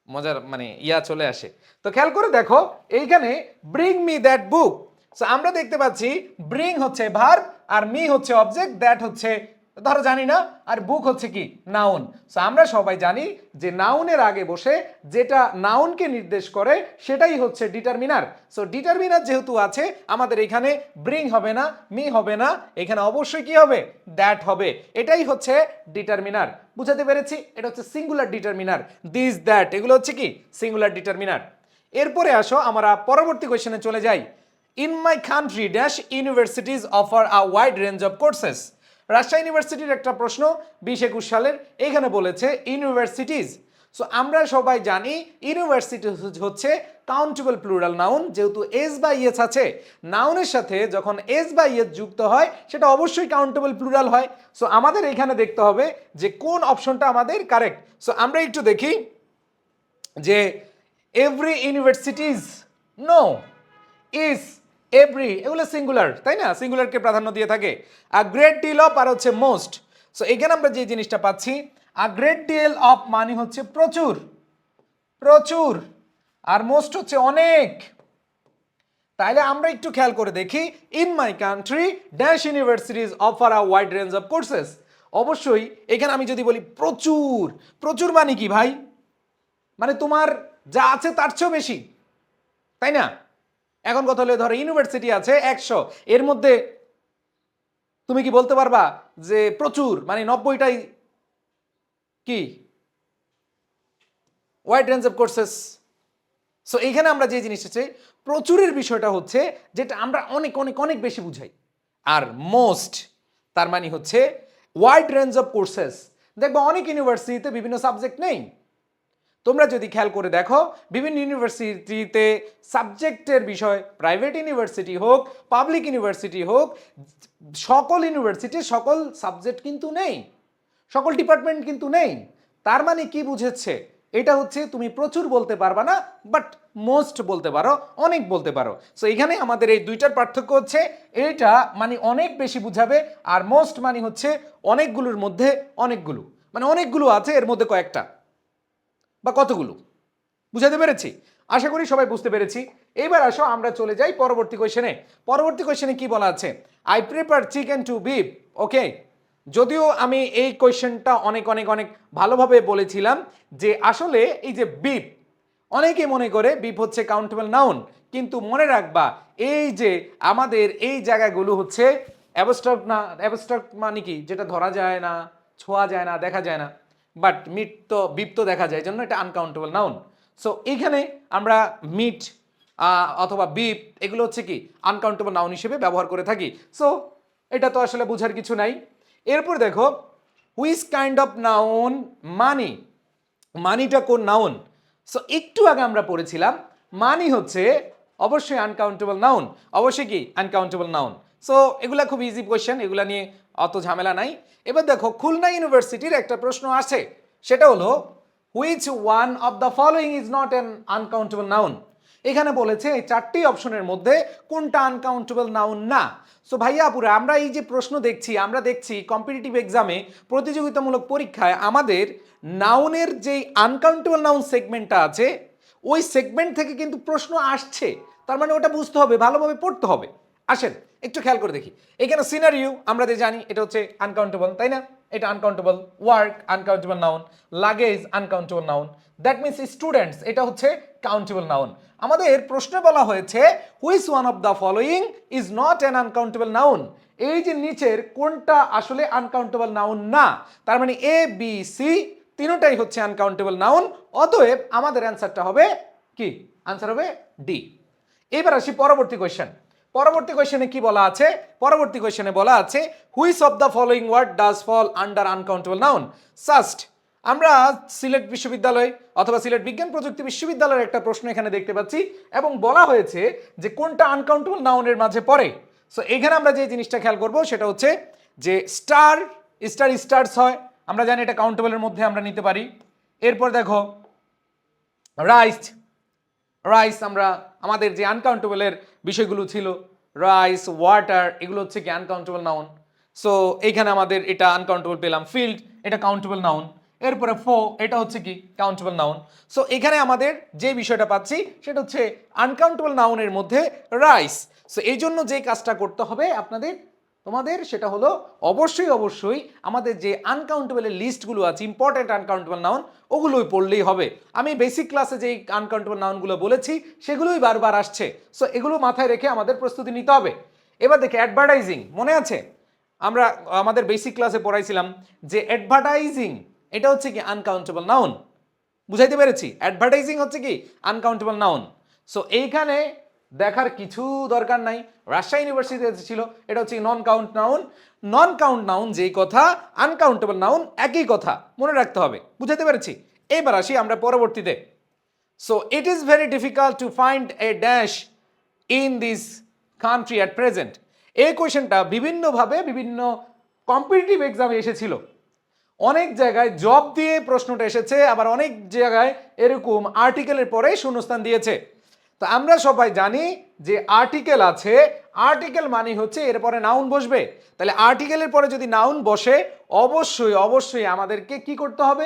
মজার মানে ইয়া চলে আসে। তো খেয়াল করে দেখো এইখানে bring me that book. So আমরা দেখতে পাচ্ছি ব্রিং হচ্ছে ভার্ব, আর মি হচ্ছে অবজেক্ট, দ্যাট হচ্ছে ধরো জানি না, আর বুক হচ্ছে কি নাউন। সো আমরা সবাই জানি যে নাউনের আগে বসে যেটা নাউনকে নির্দেশ করে সেটাই হচ্ছে ডিটারমিনার। সো ডিটারমিনার যেহেতু আছে আমাদের এখানে ব্রিং হবে না, মি হবে না, এখানে অবশ্যই কি হবে? দ্যাট হবে। এটাই হচ্ছে ডিটারমিনার। বুঝাতে পেরেছি? এটা হচ্ছে সিঙ্গুলার ডিটারমিনার। দিস দ্যাট এগুলো হচ্ছে কি সিঙ্গুলার ডিটারমিনার। এরপরে আসো আমরা পরবর্তী কোয়েশ্চেনে চলে যাই। In my country dash universities offer a wide range of courses. Rajshahi ইউনিভার্সিটির একটা প্রশ্ন 2021 সালের, এইখানে বলেছে ইউনিভার্সিটিজ। সো আমরা সবাই জানি ইউনিভার্সিটি হচ্ছে কাউন্টেবল প্লুরাল নাউন, যেহেতু এস বাই এস আছে, নাউনের সাথে যখন এস বাই এস যুক্ত হয় সেটা অবশ্যই কাউন্টেবল প্লুরাল হয়। সো আমাদের এখানে দেখতে হবে যে কোন অপশনটা আমাদের কারেক্ট। সো আমরা একটু দেখি যে every universities, no, is, every এগুলো সিঙ্গুলার, তাই না? সিঙ্গুলারকে প্রাধান্য দিয়ে থাকে। আ গ্রেট ডিল অফ আর হচ্ছে মোস্ট। সো এখানে আমরা যে জিনিসটা পাচ্ছি, আ গ্রেট ডিল অফ মানে হচ্ছে প্রচুর, প্রচুর, আর মোস্ট হচ্ছে অনেক। তাইলে আমরা একটু খেয়াল করে দেখি, in my country dash universities offer a wide range of courses. অবশ্যই এখানে আমি যদি বলি প্রচুর, প্রচুর মানে কি ভাই? মানে তোমার যা আছে তার চেয়েও বেশি, তাই না? এখন কথা হলে ধরো ইউনিভার্সিটি আছে 100, এর মধ্যে তুমি কি বলতে পারবা যে প্রচুর মানে 90টাই কি wide range of courses? So এইখানে আমরা যে জিনিসটা চাই, প্রচুরের বিষয়টা হচ্ছে যেটা আমরা অনেক অনেক অনেক বেশি বুঝাই, আর মোস্ট তার মানে হচ্ছে ওয়াইড রেঞ্জ অফ কোর্সেস। দেখবো অনেক ইউনিভার্সিটিতে বিভিন্ন সাবজেক্ট নেই। তোমরা যদি খেয়াল করে দেখো বিভিন্ন ইউনিভার্সিটিতে সাবজেক্টের বিষয়, প্রাইভেট ইউনিভার্সিটি হোক, পাবলিক ইউনিভার্সিটি হোক, সকল ইউনিভার্সিটি সকল সাবজেক্ট কিন্তু নেই, সকল ডিপার্টমেন্ট কিন্তু নেই। তার মানে কি বুঝেছে? এটা হচ্ছে তুমি প্রচুর বলতে পারবা না, বাট মোস্ট বলতে পারো, অনেক বলতে পারো। সো এখানে আমাদের এই দুইটার পার্থক্য হচ্ছে, এইটা মানে অনেক বেশি বুঝাবে, আর মোস্ট মানে হচ্ছে অনেকগুলোর মধ্যে অনেকগুলো, মানে অনেকগুলো আছে এর মধ্যে কয়েকটা বা কতগুলো। বুঝাতে পেরেছি? আশা করি সবাই বুঝতে পেরেছি। এবার আসো আমরা চলে যাই পরবর্তী কোয়েশ্চেনে। পরবর্তী কোয়েশ্চেনে কি বলা আছে? I prefer chicken to beef. Okay, যদিও আমি এই কোয়েশ্চেনটা অনেক অনেক অনেক ভালোভাবে বলেছিলাম যে আসলে এই যে বিফ অনেকে মনে করে বিপ হচ্ছে কাউন্টেবল নাউন, কিন্তু মনে রাখবা এই যে আমাদের এই জায়গাগুলো হচ্ছে অ্যাবস্ট্রাক্ট না। অ্যাবস্ট্রাক্ট মানে কি, যেটা ধরা যায় না, ছোঁয়া যায় না, দেখা যায় না, বাট মিট তো বিপ তো দেখা যায়, জন্য এটা আনকাউন্টেবল নাউন। সো এইখানে আমরা মিট অথবা বিপ এগুলো হচ্ছে কি আনকাউন্টেবল নাউন হিসেবে ব্যবহার করে থাকি। সো এটা তো আসলে বোঝার কিছু নাই। এরপর দেখো হুইচ কাইন্ড অফ নাউন মানি, মানিটা কোন নাউন। সো একটু আগে আমরা পড়েছিলাম মানি হচ্ছে অবশ্যই আনকাউন্টেবল নাউন, অবশ্যই কি আনকাউন্টেবল নাউন। সো এগুলা খুব ইজি কোয়েশ্চেন, এগুলা নিয়ে অত ঝামেলা নাই। এবার দেখো খুলনা ইউনিভার্সিটির একটা প্রশ্ন আছে, সেটা হলো which one of the following is not an uncountable noun. এখানে বলেছে এই চারটি অপশনের মধ্যে কোনটা আনকাউন্টেবল নাউন না। সো ভাইয়া আপুরা আমরা এই যে প্রশ্ন দেখছি, আমরা দেখছি কম্পিটিটিভ এক্সামে, প্রতিযোগিতামূলক পরীক্ষায় আমাদের নাউনের যেই আনকাউন্টেবল নাউন সেগমেন্টটা আছে ওই সেগমেন্ট থেকে কিন্তু প্রশ্ন আসছে, তার মানে ওটা বুঝতে হবে, ভালোভাবে পড়তে হবে। আসেন একটু খেয়াল করে দেখি, এখানে সিনারিও আমরা যে জানি এটা হচ্ছে আনকাউন্টেবল, তাই না, এটা uncountable. Work uncountable noun, luggage uncountable noun, that means students এটা হচ্ছে কাউন্টেবল নাউন। আমাদের প্রশ্নে বলা হয়েছে which one of the following is not an uncountable noun, এই যে নিচের কোনটা আসলে আনকাউন্টেবল নাউন না, তার মানে এ বি সি তিনটাই হচ্ছে আনকাউন্টেবল নাউন। অতএব আমাদের অ্যান্সারটা হবে কি, আনসার হবে ডি। এবার আসি পরবর্তী কোয়েশ্চেন। পরবর্তী কোয়েশ্চেনে কি বলা আছে, পরবর্তী কোয়েশ্চেনে বলা আছে which of the following word does fall under uncountable noun. SUST আমরা সিলেট বিশ্ববিদ্যালয় অথবা সিলেট বিজ্ঞান প্রযুক্তি বিশ্ববিদ্যালয়ের একটা প্রশ্ন এখানে দেখতে পাচ্ছি, এবং বলা হয়েছে যে কোনটা আনকাউন্টেবল নাউনের মাঝে পড়ে। সো এখানে আমরা যে জিনিসটা খেয়াল করব সেটা হচ্ছে যে স্টার স্টার স্টার্স হয়, আমরা জানি এটা কাউন্টেবলের মধ্যে আমরা নিতে পারি। এরপর দেখো রাইস, রাইস আমরা আমাদের যে আনকাউন্টেবলের বিষয়গুলো ছিল, রাইস ওয়াটার এগুলো হচ্ছে কি আনকাউন্টেবল নাউন। সো এইখানে আমাদের এটা আনকাউন্টেবল পেলাম। ফিল্ড এটা কাউন্টেবল নাউন। এরপরে ফো এটা হচ্ছে কি কাউন্টেবল নাউন। সো এখানে আমাদের যে বিষয়টা পাচ্ছি সেটা হচ্ছে আনকাউন্টেবল নাউনের মধ্যে রাইস। সো এই জন্য যে কাজটা করতে হবে আপনাদের তোমাদের সেটা হলো অবশ্যই আমাদের যে আনকাউন্টেবলের লিস্টগুলো আছে ইম্পর্টেন্ট আনকাউন্টেবল নাউন ওগুলোই পড়লেই হবে। আমি বেসিক ক্লাসে যেই আনকাউন্টেবল নাউনগুলো বলেছি সেগুলোই বারবার আসছে। সো এগুলো মাথায় রেখে আমাদের প্রস্তুতি নিতে হবে। এবার দেখি অ্যাডভার্টাইজিং, মনে আছে আমরা আমাদের বেসিক ক্লাসে পড়াইছিলাম যে অ্যাডভার্টাইজিং এটা হচ্ছে কি আনকাউন্টেবল নাউন, বুঝাইতে পেরেছি, অ্যাডভার্টাইজিং হচ্ছে কি আনকাউন্টেবল নাউন। সো এইখানে দেখার কিছু দরকার নাই, রাজশাহী ইউনিভার্সিটিতে ছিল, এটা হচ্ছে non count noun. Non count noun যেই কথা, আনকাউন্টেবল নাউন একই কথা, মনে রাখতে হবে, বুঝাতে পেরেছি। এবার আসি আমরা পরবর্তীতে। So it is very difficult to find a dash in this country at present. এই কোয়েশ্চেনটা বিভিন্নভাবে বিভিন্ন কম্পিটিটিভ এক্সামে এসেছিল, অনেক জায়গায় জব দিয়ে প্রশ্নটা এসেছে, আবার অনেক জায়গায় এরকম আর্টিকেলের পরে শূন্যস্থান দিয়েছে। তো আমরা সবাই জানি যে আর্টিকেল আছে, আর্টিকেল মানে হচ্ছে এরপরে নাউন বসবে, তাহলে আর্টিকেলের পরে যদি নাউন বসে অবশ্যই আমাদেরকে কি করতে হবে,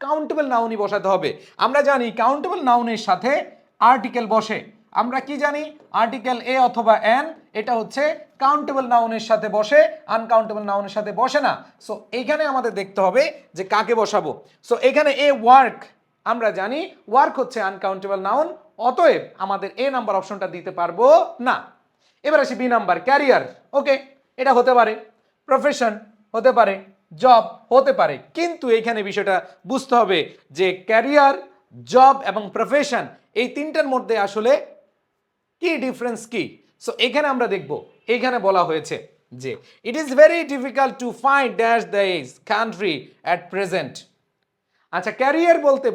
কাউন্টেবল নাউনই বসাতে হবে। আমরা জানি কাউন্টেবল নাউনের সাথে আর্টিকেল বসে, আমরা কি জানি আর্টিকেল এ অথবা এন এটা হচ্ছে কাউন্টেবল নাউনের সাথে বসে, আনকাউন্টেবল নাউনের সাথে বসে না। সো এইখানে আমাদের দেখতে হবে যে কাকে বসাবো। সো এখানে এ ওয়ার্ক, আমরা জানি ওয়ার্ক হচ্ছে আনকাউন্টেবল নাউন, অতএব আমাদের এ নাম্বার অপশনটা দিতে পারবো না। এবার আসি বি নাম্বার, ক্যারিয়ার। ওকে, এটা হতে পারে, প্রফেশন হতে পারে, জব হতে পারে, কিন্তু এইখানে বিষয়টা বুঝতে হবে যে ক্যারিয়ার, জব এবং প্রফেশন এই তিনটার মধ্যে আসলে কি ডিফারেন্স কি। সো এখানে আমরা দেখব, এখানে বলা হয়েছে যে it is very difficult to find dash the is country at present. আচ্ছা, ক্যারিয়ার বলতে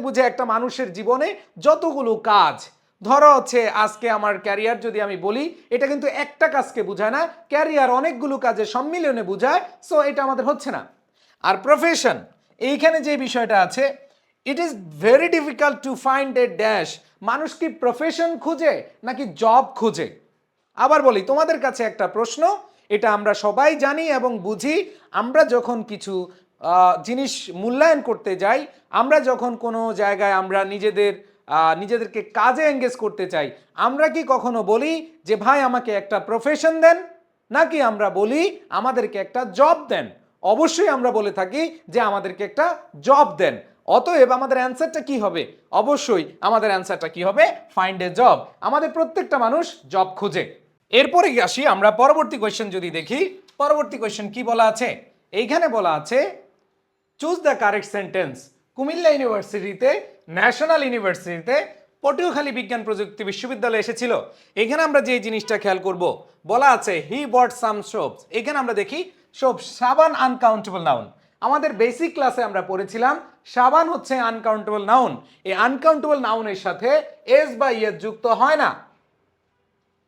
বোঝায় একটা মানুষের জীবনে যতগুলো কাজ, ধরো হচ্ছে আজকে আমার ক্যারিয়ার যদি আমি বলি, এটা কিন্তু একটা কাজকে বোঝায় না, ক্যারিয়ার অনেকগুলো কাজের সম্মিলনে বোঝায়। সো এটা আমাদের হচ্ছে না। আর প্রফেশন, এইখানে যে বিষয়টা আছে, it is very difficult to find a dash, মানুষ কি প্রফেশন খুঁজে নাকি জব খুঁজে। আবার বলি তোমাদের কাছে একটা প্রশ্ন, এটা আমরা সবাই জানি এবং বুঝি, আমরা যখন কিছু জিনিস মূল্যায়ন করতে যাই, আমরা যখন কোনো জায়গায় আমরা নিজেদেরকে কাজে এঙ্গেজ করতে চাই, আমরা কি কখনো বলি যে ভাই আমাকে একটা প্রফেশন দেন, নাকি আমরা বলি আমাদেরকে একটা জব দেন? অবশ্যই আমরা বলে থাকি যে আমাদেরকে একটা জব দেন। অতএব আমাদের অ্যান্সারটা কি হবে? অবশ্যই আমাদের অ্যান্সারটা কি হবে? Find a job. আমাদের প্রত্যেকটা মানুষ জব খুঁজে। এরপরে আসি আমরা পরবর্তী কোয়েশ্চেন যদি দেখি, পরবর্তী কোয়েশ্চেন কি বলা আছে? এইখানে বলা আছে choose the correct sentence. Comilla ইউনিভার্সিটিতে, ন্যাশনাল ইউনিভার্সিটিতে পটুয়াখালী বিজ্ঞান প্রযুক্তি বিশ্ববিদ্যালয়ে এসেছিল। এখানে আমরা যে জিনিসটা খেয়াল করব, বলা আছে হি বট সাম সোপস। এখানে আমরা দেখি সোপ, সাবান আনকাউন্টেবল নাউন। আমাদের বেসিক ক্লাসে আমরা পড়েছিলাম সাবান হচ্ছে আনকাউন্টেবল নাউন। এই আনকাউন্টেবল নাউনের সাথে এস বা ইয়েস যুক্ত হয় না।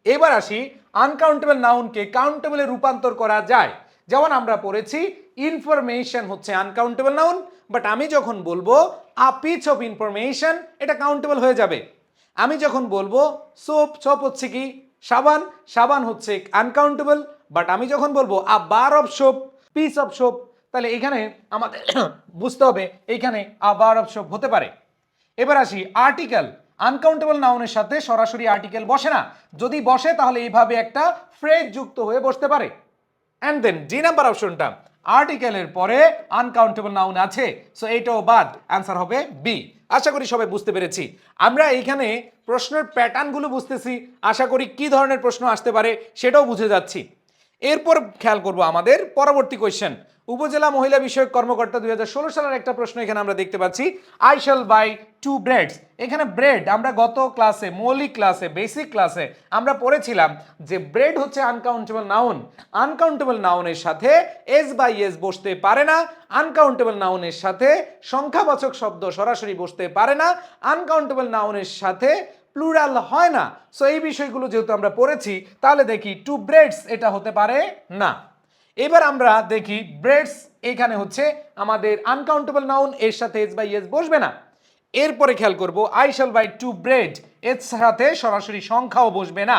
এবার আসি আনকাউন্টেবল নাউনকে কাউন্টেবলে রূপান্তর করা যায়। যেমন আমরা পড়েছি ইনফরমেশন হচ্ছে আনকাউন্টেবল নাউন, বাট আমি যখন বলবো আ পিচ অফ ইনফরমেশন, এটা কাউন্টেবল হয়ে যাবে। আমি যখন বলবো সোপ, সোপ হচ্ছে কি সাবান, সাবান হচ্ছে আনকাউন্টেবল, বাট আমি যখন বলবো a bar of soap, piece of soap, তাহলে এখানে আমাদের বুঝতে হবে এখানে আ বার অফ সোপ হতে পারে। এবার আসি আর্টিকেল। আনকাউন্টেবল নাউনের সাথে সরাসরি আর্টিকেল বসে না, যদি বসে তাহলে এইভাবে একটা ফ্রেজ যুক্ত হয়ে বসতে পারে। অ্যান্ড দেন ডি নাম্বার অপশনটা, আর্টিকেলের পরে আনকাউন্টেবল নাউন আছে, সো এইটাও বাদ, অ্যান্সার হবে বি। আশা করি সবাই বুঝতে পেরেছি। আমরা এইখানে প্রশ্নের প্যাটার্নগুলো বুঝতেছি, আশা করি কি ধরনের প্রশ্ন আসতে পারে সেটাও বুঝে যাচ্ছি। এরপর খেয়াল করব আমাদের পরবর্তী কোয়েশ্চেন। উপজেলা মহিলা বিষয়ক কর্মকর্তা 2016 সালের একটা প্রশ্ন এখানে আমরা দেখতে পাচ্ছি, আই শ্যাল বাই 2 ব্রেডস। এখানে ব্রেড আমরা গত ক্লাসে, মৌলিক ক্লাসে, বেসিক ক্লাসে আমরা পড়েছিলাম যে ব্রেড হচ্ছে আনকাউন্টেবল নাউন। আনকাউন্টেবল নাউনের সাথে এস বাই এস বসতে পারে না, আনকাউন্টেবল নাউনের সাথে সংখ্যাবাচক শব্দ সরাসরি বসতে পারে না, আনকাউন্টেবল নাউনের সাথে প্লুরাল হয় না। সো এই বিষয়গুলো যেহেতু আমরা পড়েছি, তাহলে দেখি 2 ব্রেডস এটা হতে পারে না। এবার আমরা দেখি ব্রেডস এখানে হচ্ছে আমাদের আনকাউন্টেবল নাউন, এর সাথে এস বাই এস বসবে না। এরপরে খেয়াল করব আই শ্যাল বাই 2 ব্রেড, এর সাথে সরাসরি সংখ্যাও বসবে না।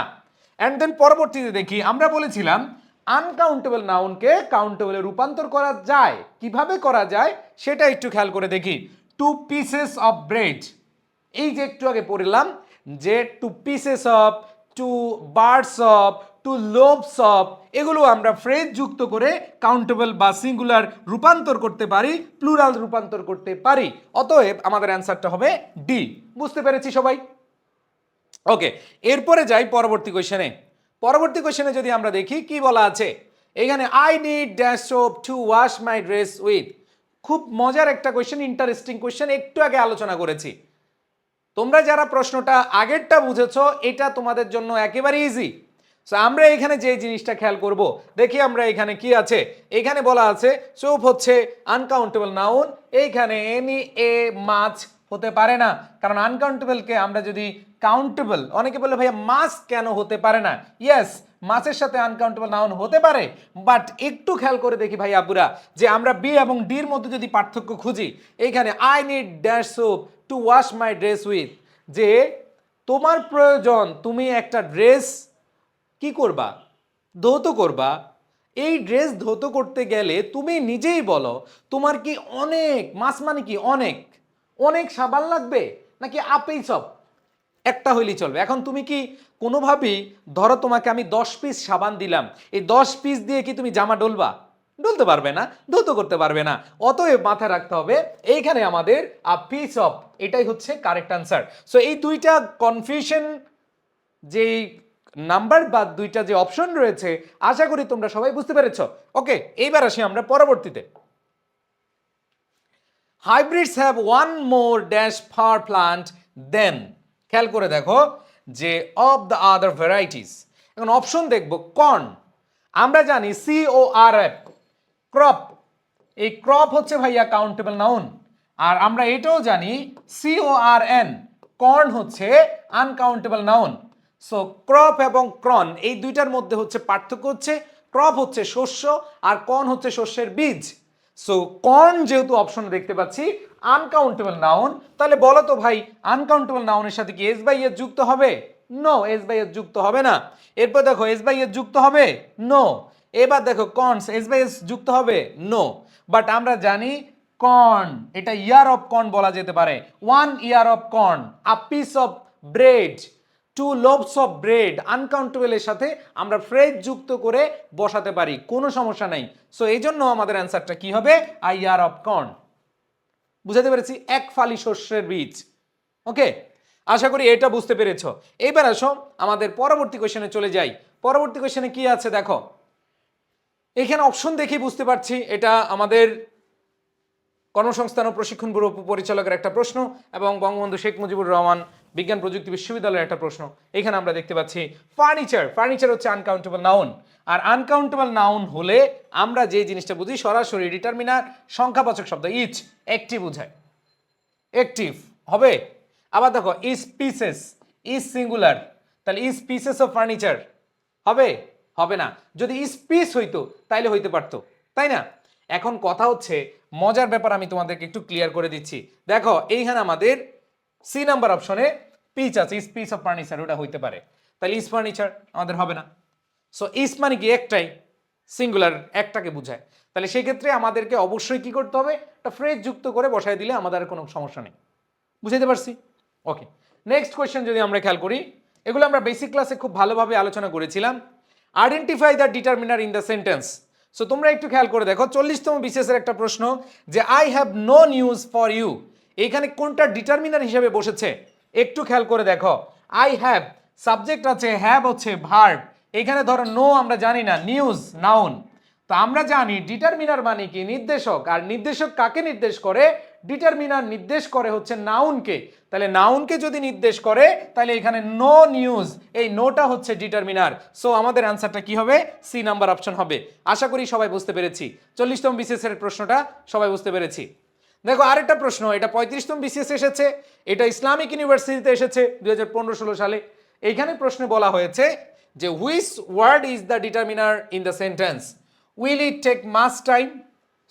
অ্যান্ড দেন পরবর্তীতে দেখি আমরা বলেছিলাম আনকাউন্টেবল নাউনকে কাউন্টেবলে রূপান্তর করা যায়। কিভাবে করা যায় সেটা একটু খেয়াল করে দেখি। 2 পিসেস অফ ব্রেড, এই যে একটু আগে পড়লাম যে 2 pieces of, 2 birds of, 2 loaves of, এগুলো আমরা ফ্রেজ যুক্ত করে কাউন্টেবল বা সিঙ্গুলার রূপান্তর করতে পারি, প্লুরাল রূপান্তর করতে পারি। অতএব আমাদের অ্যান্সারটা হবে ডি। বুঝতে পেরেছি সবাই? ওকে, এরপরে যাই পরবর্তী কোয়েশ্চেনে। পরবর্তী কোয়েশ্চেনে যদি আমরা দেখি কি বলা আছে, এখানে I need dash soap two wash my dress with. খুব মজার একটা কোয়েশ্চেন, ইন্টারেস্টিং কোয়েশ্চেন, একটু আগে আলোচনা করেছি। তোমরা যারা প্রশ্নটা আগেরটা বুঝেছো, এটা তোমাদের জন্য একেবারে ইজি। সো আমরা এখানে যে জিনিসটা খেয়াল করব, দেখি আমরা এখানে কি আছে। এখানে বলা আছে সোপ হচ্ছে আনকাউন্টেবল নাউন, এইখানে এনি এ মাছ হতে পারে না, কারণ আনকাউন্টেবলকে আমরা যদি কাউন্টেবল, অনেকে বলে ভাইয়া মাছ কেন হতে পারে না? ইয়েস, মাছের সাথে আনকাউন্টেবল নাউন হতে পারে, বাট একটু খেয়াল করে দেখি ভাই আবুরা, যে আমরা বি এবং ডির মধ্যে যদি পার্থক্য খুঁজি, এইখানে I need dash soap two wash my dress with, যে তোমার প্রয়োজন, তুমি একটা ড্রেস কি করবা? ধৌত করবা। এই ড্রেস ধৌত করতে গেলে তুমি নিজেই বলো তোমার কি অনেক, মাছ মানে কি অনেক, অনেক সাবান লাগবে নাকি আপেই সব একটা হইলেই চলবে? এখন তুমি কি কোনোভাবেই, ধরো তোমাকে আমি 10 পিস সাবান দিলাম, এই 10 পিস দিয়ে কি তুমি জামা ডলবা? ডলতে পারবে না, ধৌত করতে পারবে না। অতএব মাথায় রাখতে হবে এইখানে আমাদের আ পিস অফ, এটাই হচ্ছে কারেক্ট আনসার। সো এই দুইটা কনফিউশন, যেই নাম্বার বা দুইটা যে অপশন রয়েছে, আশা করি তোমরা সবাই বুঝতে পেরেছো। ওকে, এইবার আসি আমরা পরবর্তীতে। Hybrids have one more dash per plant than. খেয়াল করে দেখো যে অফ দ্য আদার ভ্যারাইটিস। এখন অপশন দেখব কর্ন, আমরা জানি CORF, ক্রপ। এই ক্রপ হচ্ছে ভাইয়া কাউন্টেবল নাউন। আর আমরা এটাও জানি CORN, কর্ন হচ্ছে আনকাউন্টেবল নাউন। সো ক্রপ এবং ক্রন এই দুইটার মধ্যে হচ্ছে পার্থক্য হচ্ছে ক্রপ হচ্ছে শস্য আর কর্ন হচ্ছে শস্যের বীজ। সো কর্ন যেহেতু অপশনে দেখতে পাচ্ছি আনকাউন্টেবল নাউন, তাহলে বলো তো ভাই আনকাউন্টেবল নাউনের সাথে কি এস বাই এস যুক্ত হবে? নো, এস বাই এস যুক্ত হবে না। এরপর দেখো এস বাই এস যুক্ত হবে? নো। এবার দেখো কর্নস, এস বাই এস যুক্ত হবে? নো। বাট আমরা জানি কর্ন, এটা ইয়ার অফ কর্ন বলা যেতে পারে। 1 ear of corn, a piece of bread, 2 loaves of bread, আনকাউন্টেবলের সাথে আমরা ফ্রেজ যুক্ত করে বসাতে পারি, কোনো সমস্যা নাই। সো এই জন্য আমাদের অ্যান্সারটা কি হবে? আ ইয়ার অফ কর্ন। বুঝাতে পেরেছি? এক ফালি শস্যের বীজ। ওকে, আশা করি এটা বুঝতে পেরেছো। এইবার আসো আমাদের পরবর্তী কোশ্চেনে চলে যাই। পরবর্তী কোশ্চেনে কি আছে দেখো, এখানে অপশন দেখেই বুঝতে পারছি এটা আমাদের কর্মসংস্থান ও প্রশিক্ষণ ব্যুরো পরিচালকের একটা প্রশ্ন এবং বঙ্গবন্ধু শেখ মুজিবুর রহমান বিজ্ঞান প্রযুক্তি বিশ্ববিদ্যালয়ের একটা প্রশ্ন। এখানে আমরা দেখতে পাচ্ছি ফার্নিচার। ফার্নিচার হচ্ছে আনকাউন্টেবল নাউন, আর আনকাউন্টেবল নাউন হলে আমরা যে জিনিসটা বুঝি সরাসরি ডিটারমিনার সংখ্যাবাচক শব্দ ইচ, একটি বোঝায়, একটিভ হবে। আবার দেখো ইজ পিসেস, ইজ সিঙ্গুলার, তাহলে ইজ পিসেস অফ ফার্নিচার হবে? হবে না। যদি ইজ পিস হইতো তাইলে হইতে পারতো, তাই না? এখন কথা হচ্ছে মজার ব্যাপার, আমি তোমাদেরকে একটু ক্লিয়ার করে দিচ্ছি। দেখো এইখানে আমাদের সি নাম্বার অপশনে পিচ আছে, ইজ পিস অফ ফার্নিচার, ওটা হইতে পারে, তাহলে ইজ ফার্নিচার আমাদের হবে না। সো ইজ মানে কি একটাই, সিঙ্গুলার, একটাকে বোঝায়। তাহলে সেই ক্ষেত্রে আমাদেরকে অবশ্যই কি করতে হবে, একটা ফ্রেজ যুক্ত করে বসায় দিলে আমাদের আর কোনো সমস্যা নেই। বুঝাইতে পারছি? ওকে, নেক্সট কোয়েশ্চেন যদি আমরা খেয়াল করি, এগুলো আমরা বেসিক ক্লাসে খুব ভালোভাবে আলোচনা করেছিলাম। Identify the determiner in the sentence. So তোমরা একটু খেয়াল করে দেখো 40তম বিসিএস এর একটা প্রশ্ন যে I have no news for you, এখানে কোনটা ডিটারমিনার হিসেবে বসেছে একটু খেয়াল করে দেখো। আই হ্যাভ সাবজেক্ট আছে, হ্যাভ হচ্ছে ভার্ব, এখানে ধরো নো আমরা জানি না, নিউজ নাউন। তো আমরা জানি ডিটারমিনার মানে কি নির্দেশক, আর নির্দেশক কাকে নির্দেশ করে? ডিটারমিনার নির্দেশ করে হচ্ছে নাউনকে। তাহলে নাউনকে যদি নির্দেশ করে তাহলে এখানে নো নিউজ, এই নোটা হচ্ছে ডিটারমিনার। সো আমাদের অ্যান্সারটা কি হবে? সি নাম্বার অপশন হবে। আশা করি সবাই বুঝতে পেরেছি। 40তম বিসিএস এর প্রশ্নটা সবাই বুঝতে পেরেছি। দেখো আরেকটা প্রশ্ন, এটা 35তম বিসিএস এসেছে, এটা ইসলামিক ইউনিভার্সিটিতে এসেছে 2015-16 সালে। এইখানে প্রশ্নে বলা হয়েছে যে which word is the determiner in the sentence, will it take much time.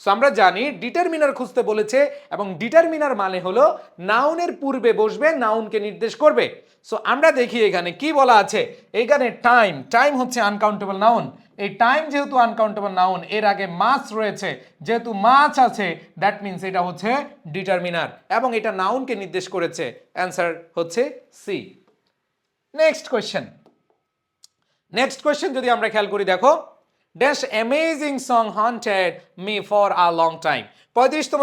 So আমরা জানি ডিটারমিনার খুঁজতে বলেছে এবং ডিটারমিনার মানে হলো নাউনের পূর্বে বসবে, নাউনকে নির্দেশ করবে। সো আমরা দেখি এখানে কি বলা আছে, এখানে টাইম, টাইম হচ্ছে আনকাউন্টেবল নাউন। এই টাইম যেহেতু আনকাউন্টেবল নাউন, এর আগে মাছ রয়েছে, যেহেতু মাছ আছে দ্যাট মিনস এটা হচ্ছে ডিটারমিনার এবং এটা নাউনকে নির্দেশ করেছে। অ্যান্সার হচ্ছে C. Next question, next question যদি আমরা খেয়াল করি দেখো, dash amazing song haunted me for a long time. 35তম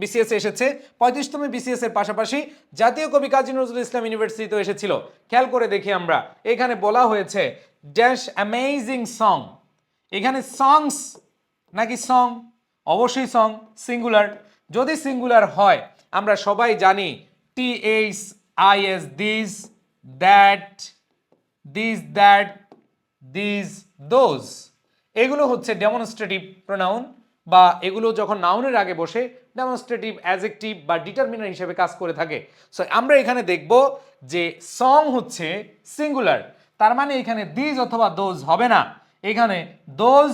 বিসিএস এসেছে, 35তম বিসিএস এর পাশাপাশি জাতীয় কবি কাজী নজরুল ইসলাম ইউনিভার্সিটিতেও এসেছিল। খেয়াল করে দেখি আমরা, এখানে বলা হয়েছে ড্যাশ অ্যামেজিং সং, এখানে সংস নাকি সং? অবশ্যই সং, সিঙ্গুলার। যদি সিঙ্গুলার হয় আমরা সবাই জানি TH IS, this that, this that, this those, এগুলো হচ্ছে ডেমনস্ট্রেটিভ প্রোনাউন, বা এগুলো যখন নাউনের আগে বসে ডেমনস্ট্রেটিভ অ্যাডজেক্টিভ বা ডিটারমিনার হিসেবে কাজ করে থাকে। সো আমরা এখানে দেখব যে সং হচ্ছে সিঙ্গুলার, তার মানে এখানে দিস অথবা দোজ হবে না, এখানে দোজ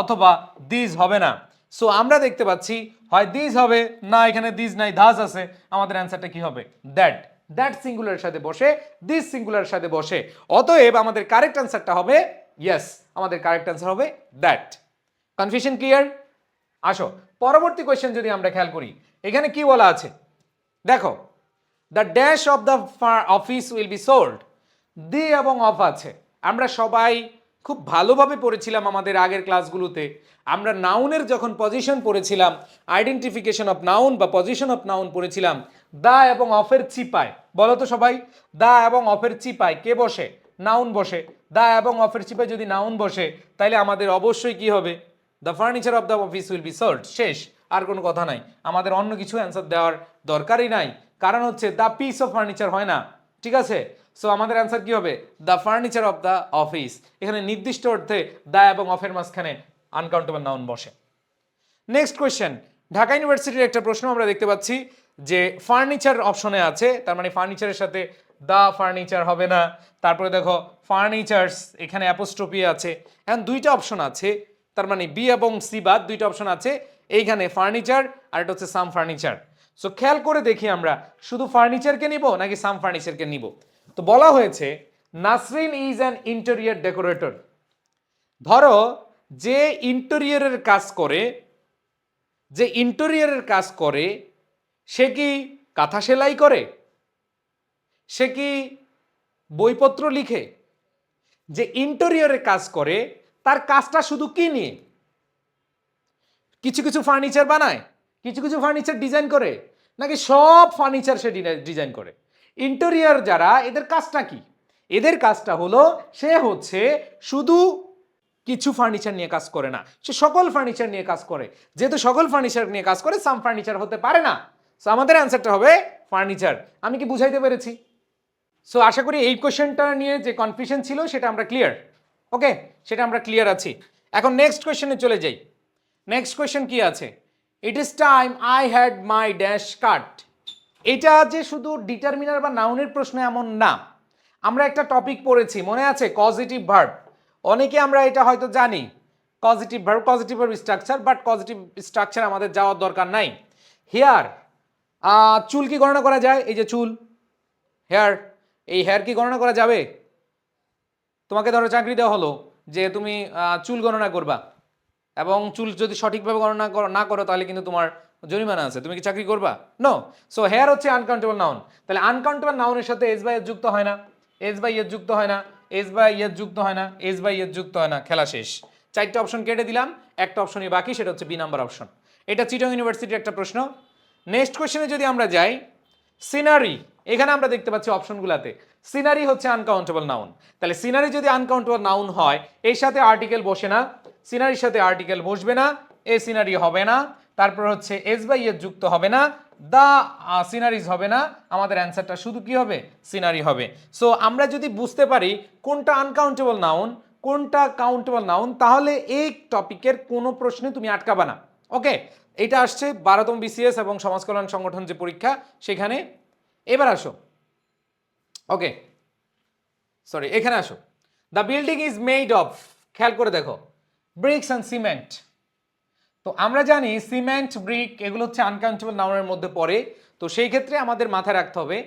অথবা দিস হবে না। সো আমরা দেখতে পাচ্ছি হয় দিস হবে, না এখানে দিস নাই, ধাস আছে। আমাদের অ্যান্সারটা কি হবে? দ্যাট। দ্যাট সিঙ্গুলারের সাথে বসে, দিস সিঙ্গুলারের সাথে বসে, অতএব আমাদের কারেক্ট অ্যান্সারটা হবে ইয়েস, আমাদের কারেক্ট অ্যান্সার হবে দ্যাট। Confusion clear? আসো পরবর্তী কোয়েশ্চেন যদি আমরা খেয়াল করি, এখানে কি বলা আছে দেখো, the dash of the office will be sold. The এবং অফ আছে, আমরা সবাই খুব ভালোভাবে পড়েছিলাম আমাদের আগের ক্লাসগুলোতে। আমরা নাউনের যখন পজিশন পড়েছিলাম, আইডেন্টিফিকেশন অফ নাউন বা পজিশন অফ নাউন পড়েছিলাম, দা এবং অফের চিপায়, বলো তো সবাই, দা এবং অফের চিপায় কে বসে? নাউন বসে। দা এবং অফের চিপায় যদি নাউন বসে তাহলে আমাদের অবশ্যই কি হবে? The furniture of the office will be sold. শেষ, আর কোনো কথা নাই, আমাদের অন্য কিছু অ্যান্সার দেওয়ার দরকারই নাই। কারণ হচ্ছে দ্য পিস অফ ফার্নিচার হয় না, ঠিক আছে? সো আমাদের অ্যান্সার কি হবে? The furniture of the office. এখানে নির্দিষ্ট অর্থে দা এবং অফের মাঝখানে আনকাউন্টেবল নাউন বসে। নেক্সট কোয়েশ্চেন, ঢাকা ইউনিভার্সিটির একটা প্রশ্ন আমরা দেখতে পাচ্ছি যে ফার্নিচার অপশনে আছে, তার মানে ফার্নিচারের সাথে দা ফার্নিচার হবে না। তারপরে দেখো ফার্নিচার্স, এখানে অ্যাপোস্ট্রফি আছে। এখন দুইটা অপশন আছে, তার মানে বি এবং সি বাদ, দুইটা অপশন আছে এইখানে, ফার্নিচার আর এটা হচ্ছে সাম ফার্নিচার। সো খেয়াল করে দেখি আমরা শুধু ফার্নিচারকে নিব নাকি সাম ফার্নিচারকে নিব। তো বলা হয়েছে Nasrin is an interior decorator. ধরো যে ইন্টেরিয়রের কাজ করে, যে ইন্টেরিয়রের কাজ করে সে কি কাঁথা সেলাই করে? সে কি বইপত্র লিখে? যে ইন্টেরিয়রের কাজ করে তার কাজটা শুধু কি নিয়ে? কিছু কিছু ফার্নিচার বানায়, কিছু কিছু ফার্নিচার ডিজাইন করে, নাকি সব ফার্নিচার সে ডিজাইন করে? ইন্টেরিয়র যারা, এদের কাজটা কি? এদের কাজটা হলো সে হচ্ছে শুধু কিছু ফার্নিচার নিয়ে কাজ করে না, সে সকল ফার্নিচার নিয়ে কাজ করে। যেহেতু সকল ফার্নিচার নিয়ে কাজ করে, সাম ফার্নিচার হতে পারে না। সো আমাদের অ্যান্সারটা হবে ফার্নিচার। আমি কি বুঝাইতে পেরেছি? সো আশা করি এই কোশ্চেনটা নিয়ে যে কনফিউশন ছিল সেটা আমরা ক্লিয়ার। ওকে, সেটা আমরা ক্লিয়ার আছি। এখন নেক্সট কোশ্চেনে চলে যাই। নেক্সট কোশ্চেন কি আছে? It is time I had my dash cut. এটা যে শুধু ডিটারমিনার বা নাউনের প্রশ্ন এমন না। আমরা একটা টপিক পড়েছি, মনে আছে? Causative verb. অনেকে আমরা এটা হয়তো জানি, positive verb structure, but positive structure আমাদের যাওয়ার দরকার নাই। হেয়ার, চুল কি গণনা করা যায়? এই যে চুল, হেয়ার, এই হেয়ার কি গণনা করা যাবে? তোমাকে ধরো চাকরি দেওয়া হলো যে তুমি চুল গণনা করবা, এবং চুল যদি সঠিকভাবে গণনা না করো তাহলে কিন্তু তোমার জরিমানা আছে। তুমি কি চাকরি করবা? নো। সো হেয়ার হচ্ছে আনকাউন্টেবল নাউন। তাহলে আনকাউন্টেবল নাউনের সাথে এস বাই এস যুক্ত হয় না, এস বাই এস যুক্ত হয় না, এস বাই এস যুক্ত হয় না, এস বাই এস যুক্ত হয় না। খেলা শেষ। চারটে অপশন কেটে দিলাম, একটা অপশনই বাকি, সেটা হচ্ছে বি নাম্বার অপশন। এটা চিটং ইউনিভার্সিটির একটা প্রশ্ন। নেক্সট কোশ্চেনে যদি আমরা যাই, সিনারি। এখানে আমরা দেখতে পাচ্ছি অপশনগুলোতে সিনারি হচ্ছে আনকাউন্টেবল নাউন। তাহলে সিনারি যদি আনকাউন্টেবল নাউন হয়, এর সাথে আর্টিকেল বসে না, সিনারির সাথে আর্টিকেল বসবে না, এ সিনারি হবে না, তারপর হচ্ছে এস বাই এস যুক্ত হবে না, দা সিনারিজ হবে না, আমাদের অ্যান্সারটা শুধু কি হবে? সিনারি হবে। সো আমরা যদি বুঝতে পারি কোনটা আনকাউন্টেবল নাউন, কোনটা কাউন্টেবল নাউন, তাহলে এই টপিকের কোনো প্রশ্নে তুমি আটকাবা না। ওকে, এটা আসছে 12তম বিসিএস এবং সমাজ কল্যাণ সংগঠন যে পরীক্ষা সেখানে। এবার আসো, ওকে সরি, এখানে আসো। The building is made of, খেয়াল করে দেখো, ব্রিক্স অ্যান্ড সিমেন্ট। তো আমরা জানি সিমেন্ট, ব্রিক এগুলো হচ্ছে আনকাউন্টেবল নাউনের মধ্যে পড়ে। তো সেই ক্ষেত্রে আমাদের মাথায় রাখতে হবে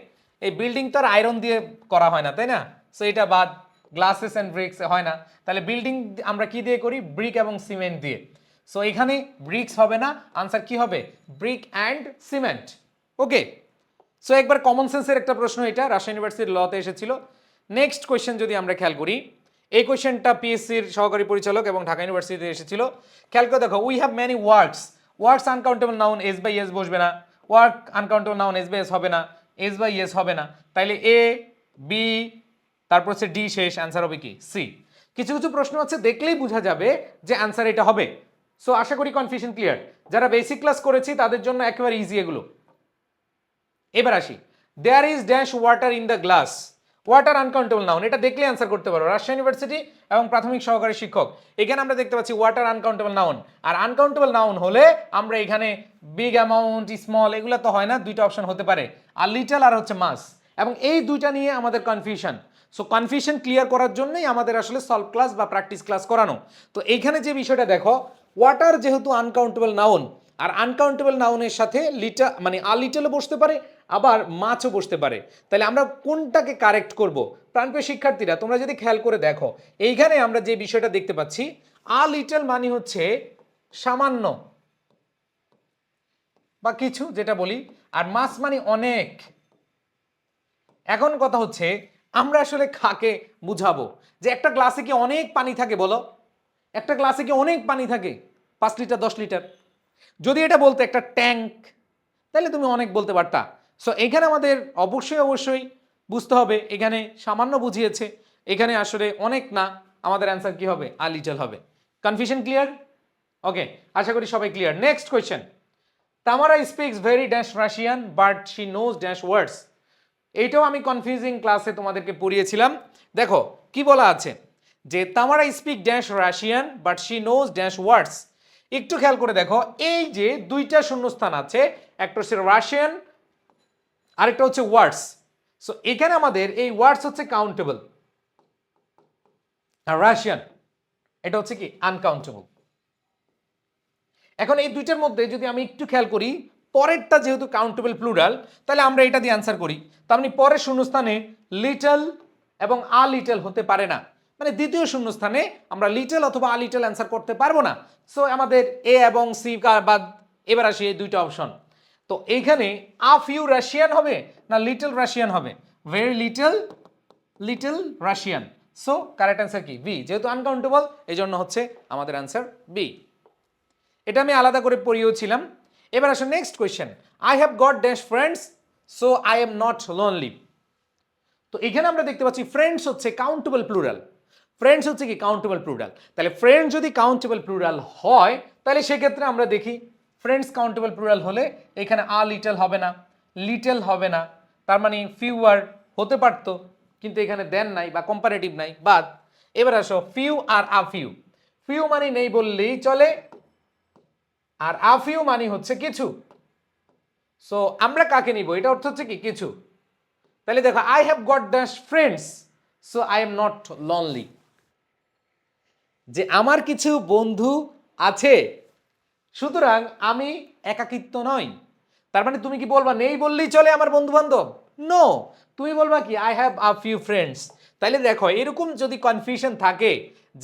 এই বিল্ডিং তো আর আয়রন দিয়ে করা হয় না, তাই না? সো এটা বাদ, গ্লাসেস অ্যান্ড ব্রিক্স হয় না। তাহলে বিল্ডিং আমরা কি দিয়ে করি? ব্রিক এবং সিমেন্ট দিয়ে। সো এখানে ব্রিক্স হবে না, আনসার কি হবে? Brick and cement. Okay, so একবার কমন সেন্সের একটা প্রশ্ন, এটা রাজশাহী ইউনিভার্সিটির লতে এসেছিল। নেক্সট কোয়েশ্চেন যদি আমরা খেয়াল করি, এই কোয়েশ্চেনটা পিএসসির সহকারী পরিচালক এবং ঢাকা ইউনিভার্সিটিতে এসেছিল। খেয়াল করে দেখো, we have many words. Words uncountable noun, S by S বসবে না। Work uncountable noun, S by S হবে না, এস বাই এস হবে না। তাইলে এ, বি, তারপর হচ্ছে ডি শেষ, অ্যান্সার হবে কি? সি। কিছু কিছু প্রশ্ন আছে দেখলেই বোঝা যাবে যে অ্যান্সার এটা হবে। সো আশা করি কনফিউশন ক্লিয়ার। যারা বেসিক ক্লাস করেছি তাদের জন্য একেবারে ইজি এগুলো। এবার আসি, there is dash water in the glass. Water uncountable noun, এটা দেখলে অ্যান্সার করতে পারো। রাজশাহী ইউনিভার্সিটি এবং প্রাথমিক সহকারী শিক্ষক, এখানে আমরা দেখতে পাচ্ছি ওয়াটার আনকাউন্টেবল নাউন। আর আনকাউন্টেবল নাউন হলে আমরা এখানে বিগ অ্যামাউন্ট, স্মল এগুলো তো হয় না, দুইটা অপশন হতে পারে, আর লিটল আর হচ্ছে মাস। এবং এই দুইটা নিয়ে আমাদের কনফিউশন। সো কনফিউশন ক্লিয়ার করার জন্যই আমাদের আসলে সলভ ক্লাস বা প্র্যাকটিস ক্লাস করানো। তো এইখানে যে বিষয়টা দেখো, ওয়াটার যেহেতু আনকাউন্টেবল নাউন, আর আনকাউন্টেবল নাউনের সাথে লিটাল মানে আ লিটলও বসতে পারে, আবার মাছও বসতে পারে। তাহলে আমরা কোনটাকে কারেক্ট করব? প্রাণপ্রিয় শিক্ষার্থীরা, তোমরা যদি খেয়াল করে দেখো, এইখানে আমরা যে বিষয়টা দেখতে পাচ্ছি, আ লিটল মানে হচ্ছে সামান্য বা কিছু যেটা বলি, আর মাছ মানে অনেক। এখন কথা হচ্ছে, আমরা আসলে কাকে বুঝাবো যে একটা গ্লাসে কি অনেক পানি থাকে? বলো, একটা গ্লাসে কি অনেক পানি থাকে? 5 লিটার, 10 লিটার? যদি এটা বলতে একটা ট্যাঙ্ক, তাহলে তুমি অনেক বলতে পারতা। সো এখানে আমাদের অবশ্যই বুঝতে হবে এখানে সামান্য বুঝিয়েছে, এখানে আসলে অনেক না। আমাদের অ্যান্সার কি হবে? আ লিটল হবে। Confusion clear? ওকে, আশা করি সবাই clear. Next question, Tamara speaks very dash Russian but she knows dash words. এইটাও আমি কনফিউজিং ক্লাসে তোমাদেরকে পড়িয়েছিলাম। দেখো কি বলা আছে, যে Tamara speak dash Russian but she knows dash words. একটু খেয়াল করে দেখো, এই যে দুইটা শূন্যস্থান আছে, একটা হচ্ছে রাশিয়ান, আরেকটা হচ্ছে ওয়ার্ডস। সো এখানে আমাদের এই ওয়ার্ডস হচ্ছে কাউন্টেবল, আর রাশিয়ান এটা হচ্ছে কি? আনকাউন্টেবল। এখন এই দুইটার মধ্যে যদি আমি একটু খেয়াল করি, পরেরটা যেহেতু কাউন্টেবল প্লুরাল, তাহলে আমরা এটা দিয়ে অ্যান্সার করি। তার মানে পরের শূন্যস্থানে লিটল এবং আ লিটল হতে পারে না, মানে দ্বিতীয় শূন্যস্থানে আমরা লিটল অথবা আ লিটল অ্যান্সার করতে পারবো না। সো আমাদের এ এবং সি বাদ। এবার আসি এই দুইটা অপশন। তো এইখানে আ ফিউ রাশিয়ান হবে না লিটল রাশিয়ান হবে? Very little Russian. So correct answer কি? বি। যেহেতু আনকাউন্টেবল এই জন্য হচ্ছে আমাদের অ্যান্সার বি। এটা আমি আলাদা করে পড়িয়েছিলাম। এবার আসো next question, I have got dash friends so I am not lonely. তো এখানে আমরা দেখতে পাচ্ছি ফ্রেন্ডস হচ্ছে কাউন্টেবল প্লুরাল, ফ্রেন্ডস হচ্ছে কি কাউন্টেবল প্লুরাল। তাহলে ফ্রেন্ড যদি কাউন্টেবল প্লুরাল হয় তাহলে সেক্ষেত্রে আমরা দেখি ফ্রেন্ডস কাউন্টেবল প্লুরাল হলে এখানে আ লিটল হবে না, লিটল হবে না, তার মানে ফিউয়ার হতে পারতো, কিন্তু এখানে দেন নাই বা কম্পারেটিভ নাই, বাদ। এবার আসো ফিউ আর আ ফিউ, ফিউ মানে নেই বললেই চলে, আর আ ফিউ মানে হচ্ছে কিছু। সো আমরা কাকে নিব, এটা অর্থ হচ্ছে কি কিছু। তাহলে দেখো I have got dash friends so I am not lonely, যে আমার কিছু বন্ধু আছে সুতরাং আমি একাকিত্ব নই। তার মানে তুমি কি বলবা নেই বললেই চলে আমার বন্ধু বান্ধব? নো, তুমি বলবা কি I have a few friends. তাইলে দেখো এরকম যদি কনফিউশন থাকে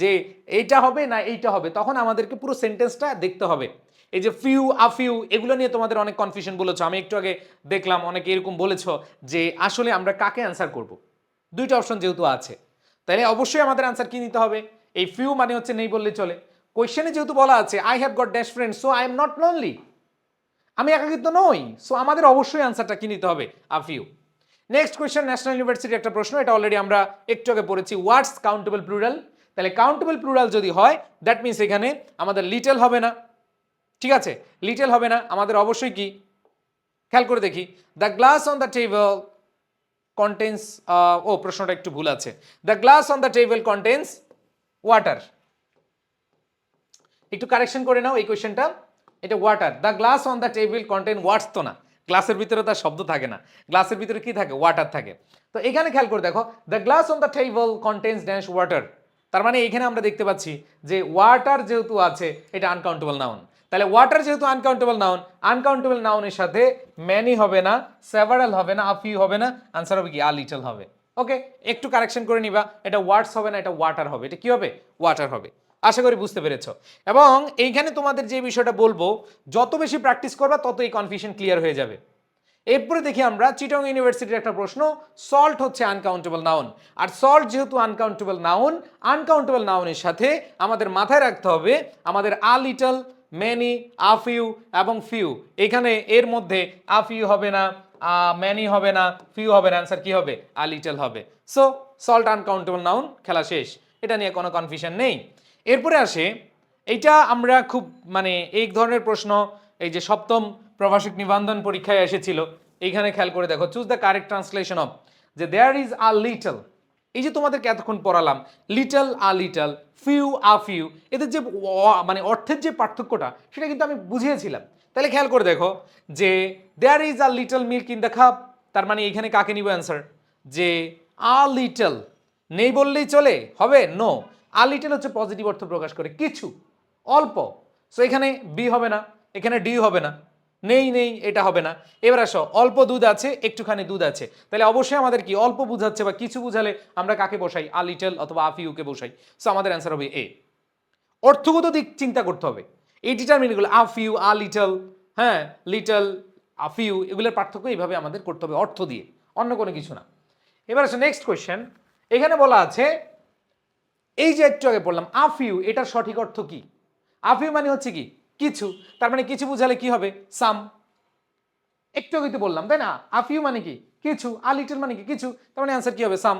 যে এইটা হবে না এইটা হবে, তখন আমাদেরকে পুরো সেন্টেন্সটা দেখতে হবে। এই যে ফিউ আ ফিউ এগুলো নিয়ে তোমাদের অনেক কনফিউশন বলেছো, আমি একটু আগে দেখলাম অনেকে এরকম বলেছো যে আসলে আমরা কাকে অ্যান্সার করব। দুইটা অপশন যেহেতু আছে তাহলে অবশ্যই আমাদের অ্যান্সার কি নিতে হবে, এই ফিউ মানে হচ্ছে নেই বললেই চলে। কোয়েশ্চেনে যেহেতু বলা আছে I have got dash friends so I am not lonely, আমি একাকিত্ব নই, সো আমাদের অবশ্যই অ্যান্সারটা কি নিতে হবে, a few. Next question, national ইউনিভার্সিটির একটা প্রশ্ন, এটা অলরেডি আমরা একটু আগে পড়েছি, হোয়াটস কাউন্টেবল প্লুরাল। তাহলে কাউন্টেবল প্লুরাল যদি হয় দ্যাট মিনস এখানে আমাদের লিটল হবে না, ঠিক আছে, লিটল হবে না, আমাদের অবশ্যই কি খেয়াল করে দেখি, the glass on the table contains, ও প্রশ্নটা একটু ভুল আছে, the glass on the table contains water, একটু কারেকশন করে নাও এই কোয়েশ্চেনটা, এটা water, the glass on the table contain waters তো না, গ্লাসের ভিতরে তার শব্দ থাকে না, গ্লাসের ভিতরে কি থাকে, ওয়াটার থাকে। তো এখানে খেয়াল করে দেখো the glass on the table contains dash water, তার মানে এখানে আমরা দেখতে পাচ্ছি যে ওয়াটার যেহেতু আছে এটা আনকাউন্টেবল নাউন। তাহলে ওয়াটার যেহেতু আনকাউন্টেবল নাউন, আনকাউন্টেবল নাউনের সাথে ম্যানি হবে না, সেভারাল হবে না, আ ফিউ হবে না, আনসার হবে কি আ লিটল হবে। ওকে, একটু কারেকশন করে নিবা, এটা ওয়ার্ডস হবে না, এটা ওয়াটার হবে, এটা কি হবে, ওয়াটার হবে। আশা করি বুঝতে পেরেছো। এবং এইখানে তোমাদের যে বিষয়টা বলবো, যত বেশি প্র্যাকটিস করবা তত এই কনফিউশন ক্লিয়ার হয়ে যাবে। এরপরে দেখি আমরা চিটং ইউনিভার্সিটির একটা প্রশ্ন, সল্ট হচ্ছে আনকাউন্টেবল নাউন, আর সল্ট যেহেতু আনকাউন্টেবল নাউন, আনকাউন্টেবল নাউনের সাথে আমাদের মাথায় রাখতে হবে আমাদের a little, many, a few এবং ফিউ, এখানে এর মধ্যে আ ফিউ হবে না, ম্যানি হবে না, ফিউ হবে না, অ্যান্সার কি হবে, আ লিটল হবে। সো সল্ট আনকাউন্টেবল নাউন, খেলা শেষ, এটা নিয়ে কোনো কনফিউশন নেই। এরপরে আসে এইটা আমরা খুব মানে এই ধরনের প্রশ্ন এই যে সপ্তম প্রভাষক নিবন্ধন পরীক্ষায় এসেছিল, এইখানে খেয়াল করে দেখো, choose the correct translation of, যে দেয়ার ইজ আ লিটল, এই যে তোমাদেরকে এতক্ষণ পড়ালাম little a little, few a few, এদের যে মানে অর্থের যে পার্থক্যটা সেটা কিন্তু আমি বুঝিয়েছিলাম। তাহলে খেয়াল করে দেখো যে there is a little milk in the cup, তার মানে এখানে কাকে নিব অ্যান্সার, যে আ লিটল, নেই বললেই চলে হবে, নো, আ লিটল হচ্ছে পজিটিভ অর্থ প্রকাশ করে কিছু, অল্প, সো এখানে বি হবে না, এখানে ডি হবে না, নেই নেই এটা হবে না। এবার আসো অল্প দুধ আছে, একটুখানি দুধ আছে, তাহলে অবশ্যই আমাদের কি অল্প বুঝাচ্ছে বা কিছু বুঝালে আমরা কাকে বসাই, আ লিটল অথবা আ ফিউকে বসাই, সো আমাদের অ্যান্সার হবে এ। অর্থগত দিক চিন্তা করতে হবে, এই ডিটারমিনগুলো আ ফিউ, আ লিটল, হ্যাঁ লিটল, আ ফিউ, এগুলোর পার্থক্য এইভাবে আমাদের করতে হবে অর্থ দিয়ে, অন্য কোনো কিছু না। এবার আসো নেক্সট কোয়েশ্চেন, এখানে বলা আছে এই যে একটু আগে বললাম আ ফিউ, এটার সঠিক অর্থ কি, আ ফিউ মানে হচ্ছে কি কিছু, তার মানে কিছু বুঝালে কি হবে, সাম, একটু আগে তো বললাম তাই না, আ ফিউ মানে কি কিছু, আ লিটল মানে কি কিছু, তার মানে অ্যান্সার কি হবে, some.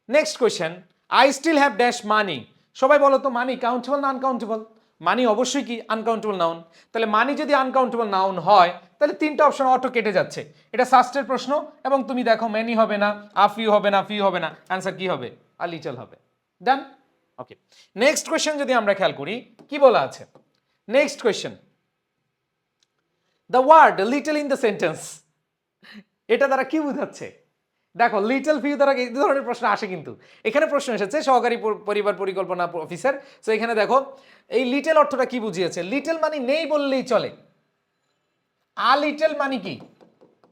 Next question, I still have dash money, সবাই বলো তো মানি কাউন্টেবল না আনকাউন্টেবল, মানি অবশ্যই কি আনকাউন্টেবল নাউন, তাহলে মানি যদি আনকাউন্টেবল নাউন হয় তাহলে তিনটা অপশন অটো কেটে যাচ্ছে, এটা সাস্টের প্রশ্ন, এবং তুমি দেখো মেনি হবে না, আ ফিউ হবে না, ফিউ হবে না, অ্যান্সার কি হবে, আ লিটল হবে। ডান, ওকে। নেক্সট কোয়েশ্চেন যদি আমরা খেয়াল করি কি বলা আছে, next question, the word little in the sentence, এটা দ্বারা কি বোঝাচ্ছে, দেখো লিটল ফিউ দ্বারা এই ধরনের প্রশ্ন আসে, কিন্তু এখানে প্রশ্ন এসেছে সহকারী পরিবার পরিকল্পনা অফিসার, তো এখানে দেখো এই লিটল অর্থটা কি বুঝিয়েছে, লিটল মানে নেই বললেই চলে, আ লিটল মানে কি,